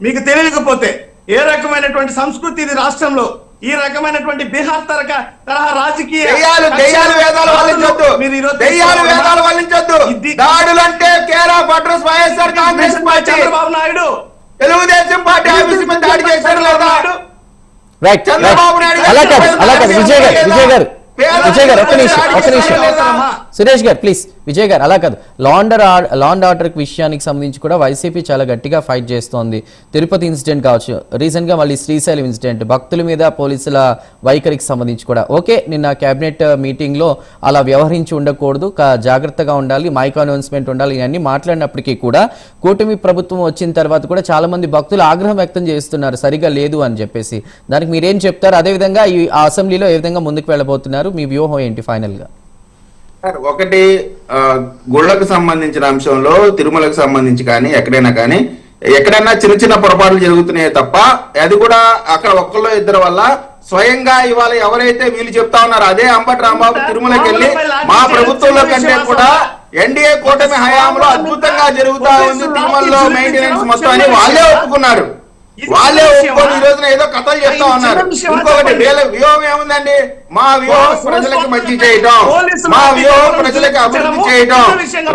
మీకు తెలియకపోతే ఏ రకమైనటువంటి సంస్కృతి ఇది రాష్ట్రంలో, ఈ రకమైనటువంటి బీహార్ తరహా రాజకీయ దాడులంటే care of address YSR Congress party. Chandrababu Naidu Telugu Desam party office మీద దాడి చేశారు లేదా? రైట్, అలా కాదు విజయ్ గారు ఒక్క నిమిషం. సురేష్ గారు ప్లీజ్, విజయ్ గారు అలా కాదు, లా అండ్ ఆర్డర్ విషయానికి సంబంధించి కూడా వైసీపీ చాలా గట్టిగా ఫైట్ చేస్తోంది. తిరుపతి ఇన్సిడెంట్ కావచ్చు, రీసెంట్గా మళ్ళీ శ్రీశైలం ఇన్సిడెంట్, భక్తుల మీద పోలీసుల వైఖరికి సంబంధించి కూడా ఓకే, నిన్న క్యాబినెట్ మీటింగ్లో అలా వ్యవహరించి ఉండకూడదు, జాగ్రత్తగా ఉండాలి, మైక్ అనౌన్స్మెంట్ ఉండాలి, ఇవన్నీ మాట్లాడినప్పటికీ కూడా కూటమి ప్రభుత్వం వచ్చిన తర్వాత కూడా చాలా మంది భక్తులు ఆగ్రహం వ్యక్తం చేస్తున్నారు సరిగా లేదు అని చెప్పేసి. దానికి మీరేం చెప్తారు? అదేవిధంగా ఈ అసెంబ్లీలో ఏ విధంగా ముందుకు వెళ్ళబోతున్నారు, మీ వ్యూహం ఏంటి ఫైనల్ గా? ఒకటి, గుళ్ళకు సంబంధించిన అంశంలో తిరుమలకు సంబంధించి కానీ ఎక్కడైనా చిన్న చిన్న పొరపాట్లు జరుగుతున్నాయి తప్ప, అది కూడా అక్కడ ఒక్కళ్ళు ఇద్దరు వల్ల స్వయంగా ఇవాళ ఎవరైతే వీళ్ళు చెప్తా ఉన్నారో అదే అంబటి రాంబాబు తిరుమలకి వెళ్ళి మా ప్రభుత్వంలో కంటే కూడా ఎన్డీఏ కూటమి హయాంలో అద్భుతంగా జరుగుతా ఉంది తిరుమలలో మెయింటెనెన్స్ మొత్తం అని వాళ్ళే ఒప్పుకున్నారు. వాళ్ళే ఒప్పుకొని ఈ రోజున ఏదో కథలు చెప్తా ఉన్నారు. ఇంకొకటి, వీళ్ళ వ్యూహం ఏముందండి? మా వ్యూహం ప్రజలకు మంచి చేయటం, మా వ్యూహం ప్రజలకు అభివృద్ధి చేయటం,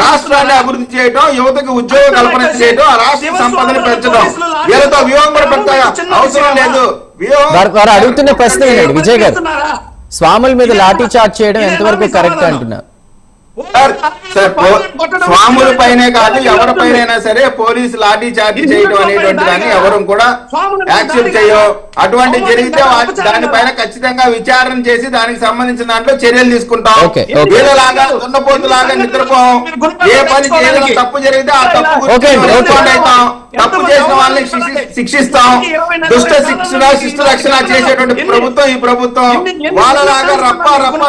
రాష్ట్రాన్ని అభివృద్ధి చేయటం, యువతకు ఉద్యోగ కల్పన చేయటం, ఆ రాష్ట్ర సంపదని పెంచడం. వీళ్ళతో వ్యూహం కూడా పెడతాయా? అవసరం లేదు. వారు అడుగుతున్న ప్రశ్న ఏంటండి విజయ్ గారు, స్వాముల మీద లాఠీ చార్జ్ చేయడం ఎంతవరకు కరెక్ట్ అంటున్నారు? స్వాముల పైనే కాదు ఎవరిపైనైనా సరే పోలీసు లాఠీ చార్జ్ చేయడం అనేటువంటి దాన్ని ఎవరు కూడా యాక్సెప్ట్ చేయో. అటువంటి జరిగితే దానిపైన ఖచ్చితంగా విచారణ చేసి దానికి సంబంధించిన దాంట్లో చర్యలు తీసుకుంటాం. వీళ్ళలాగా దున్నపోతులాగా నిద్రపోం. ఏ పని చేయాలి, తప్పు జరిగితే ఆ తప్పు రెస్పాండ్ అవుతాం, తప్పు చేసిన వాళ్ళని శిక్షిస్తాం. దుష్ట శిష్ట రక్షణ చేసేటువంటి ప్రభుత్వం ఈ ప్రభుత్వం. వాళ్ళలాగా రప్ప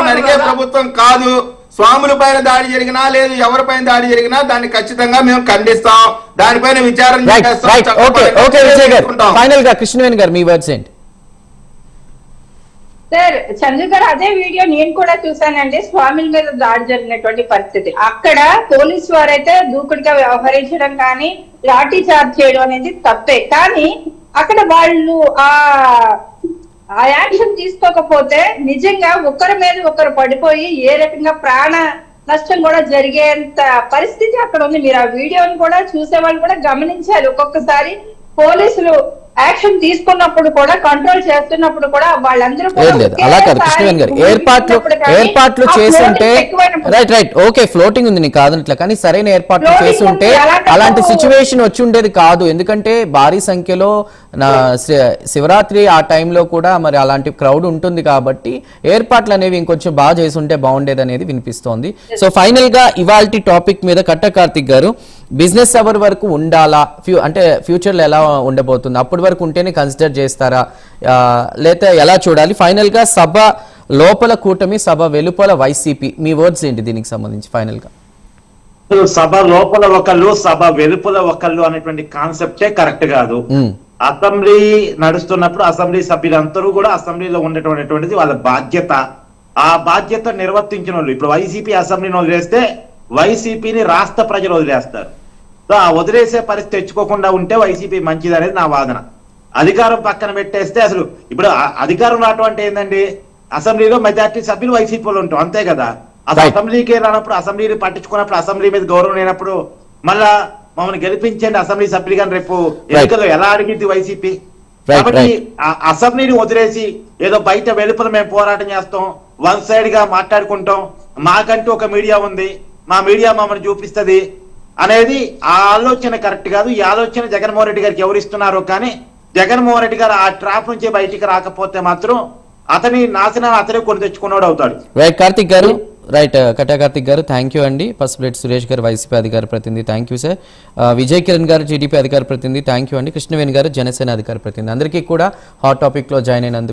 నరిగే ప్రభుత్వం కాదు. స్వాముల పైన దాడి జరిగినా లేదు ఎవరిపైన దాడి జరిగినా దాన్ని ఖచ్చితంగా మేము ఖండిస్తాం, దానిపైన విచారణ ఫైనల్ గా కృష్ణవేణి గారు మీ వర్డ్స్ ఏంటి? సార్, చంద్రు గారు అదే వీడియో నేను కూడా చూసానండి. స్వాముల మీద దాడి జరిగినటువంటి పరిస్థితి, అక్కడ పోలీసు వారైతే దూకుడుగా వ్యవహరించడం కానీ లాఠీ చార్జ్ చేయడం అనేది తప్పే. కానీ అక్కడ వాళ్ళు ఆ యాక్షన్ తీసుకోకపోతే నిజంగా ఒకరి మీద ఒకరు పడిపోయి ఏ రకంగా ప్రాణ నష్టం కూడా జరిగేంత పరిస్థితి అక్కడ ఉంది. మీరు ఆ వీడియోని కూడా చూసే వాళ్ళు కూడా గమనించాలి. ఒక్కొక్కసారి పోలీసులు యాక్షన్ తీసుకున్నప్పుడు కూడా, కంట్రోల్ చేస్తున్నప్పుడు కూడా వాళ్ళందరూ అలా కాదు కృష్ణవేణి గారు, ఏర్పాట్లు చేస్తుంటే రైట్ ఓకే, ఫ్లోటింగ్ ఉంది నీకు కాదనట్లే, కానీ సరైన ఏర్పాట్లు చేస్తుంటే అలాంటి సిచ్యువేషన్ వచ్చి ఉండేది కాదు. ఎందుకంటే భారీ సంఖ్యలో శివరాత్రి ఆ టైంలో కూడా మరి అలాంటి క్రౌడ్ ఉంటుంది కాబట్టి ఏర్పాట్లు అనేవి ఇంకొంచెం బాగా చేసి ఉంటే బాగుండేది అనేది వినిపిస్తోంది. సో ఫైనల్ గా ఇవాల్టి టాపిక్ మీద కట్ట కార్తిక్ గారు, బిజినెస్ అవర్ వరకు ఉండాలా, అంటే ఫ్యూచర్ లో ఎలా ఉండబోతుంది, అప్పటి వరకు ఉంటేనే కన్సిడర్ చేస్తారా, లేదా ఎలా చూడాలి? ఫైనల్ గా సభ లోపల కూటమి, సభ వెలుపల వైసీపీ, మీ వర్డ్స్ ఏంటి దీనికి సంబంధించి ఫైనల్ గా? సభ లోపల ఒకళ్ళు సభ వెలుపల ఒకళ్ళు అనేటువంటి కాన్సెప్టే కరెక్ట్ కాదు. అసెంబ్లీ నడుస్తున్నప్పుడు అసెంబ్లీ సభ్యులందరూ కూడా అసెంబ్లీలో ఉండేటువంటిది వాళ్ళ బాధ్యత. ఆ బాధ్యత నిర్వర్తించిన వాళ్ళు ఇప్పుడు వైసీపీ అసెంబ్లీని వదిలేస్తే వైసీపీని రాష్ట్ర ప్రజలు వదిలేస్తారు. సో ఆ వదిలేసే పరిస్థితి తెచ్చుకోకుండా ఉంటే వైసీపీ మంచిది అనేది నా వాదన. అధికారం పక్కన పెట్టేస్తే అసలు ఇప్పుడు అధికారం రావటం అంటే ఏంటండి, అసెంబ్లీలో మెజార్టీ సభ్యులు వైసీపీలో ఉంటాం అంతే కదా. అసలు అసెంబ్లీకి రానప్పుడు, అసెంబ్లీని పట్టించుకున్నప్పుడు, అసెంబ్లీ మీద గౌరవం లేనప్పుడు మళ్ళా మమ్మల్ని గెలిపించండి అసెంబ్లీ సభ్యులు కానీ రేపు ఎన్నికల్లో ఎలా అడిగింది వైసీపీ? కాబట్టి అసెంబ్లీని వదిలేసి ఏదో బయట వెలుపల మేము పోరాటం చేస్తాం, వన్ సైడ్ గా మాట్లాడుకుంటాం, మాకంటూ ఒక మీడియా ఉంది, మా మీడియా మమ్మల్ని చూపిస్తుంది అనేది ఆ ఆలోచన కరెక్ట్ కాదు. ఈ ఆలోచన జగన్మోహన్ రెడ్డి గారికి ఎవరు ఇస్తున్నారో, కానీ జగన్మోహన్ రెడ్డి గారు ఆ ట్రాప్ నుంచి బయటికి రాకపోతే మాత్రం అతని నాశనం అతనే కొని తెచ్చుకున్నాడు అవుతాడు. రైట్ కార్తిక్ గారు, రైట్ కట్టా కార్తిక్ గారు, థ్యాంక్ యూ అండి. పసుపులేటి సురేష్ గారు వైసీపీ అధికార ప్రతినిధి, thank you sir. Vijay Kiran గారు టీడీపీ అధికార ప్రతినిధి, థ్యాంక్ యూ అండి. కృష్ణవేణి గారు జనసేన అధికార ప్రతినిధి, అందరికీ కూడా హాట్ టాపిక్ లో జాయిన్ అయినందుకు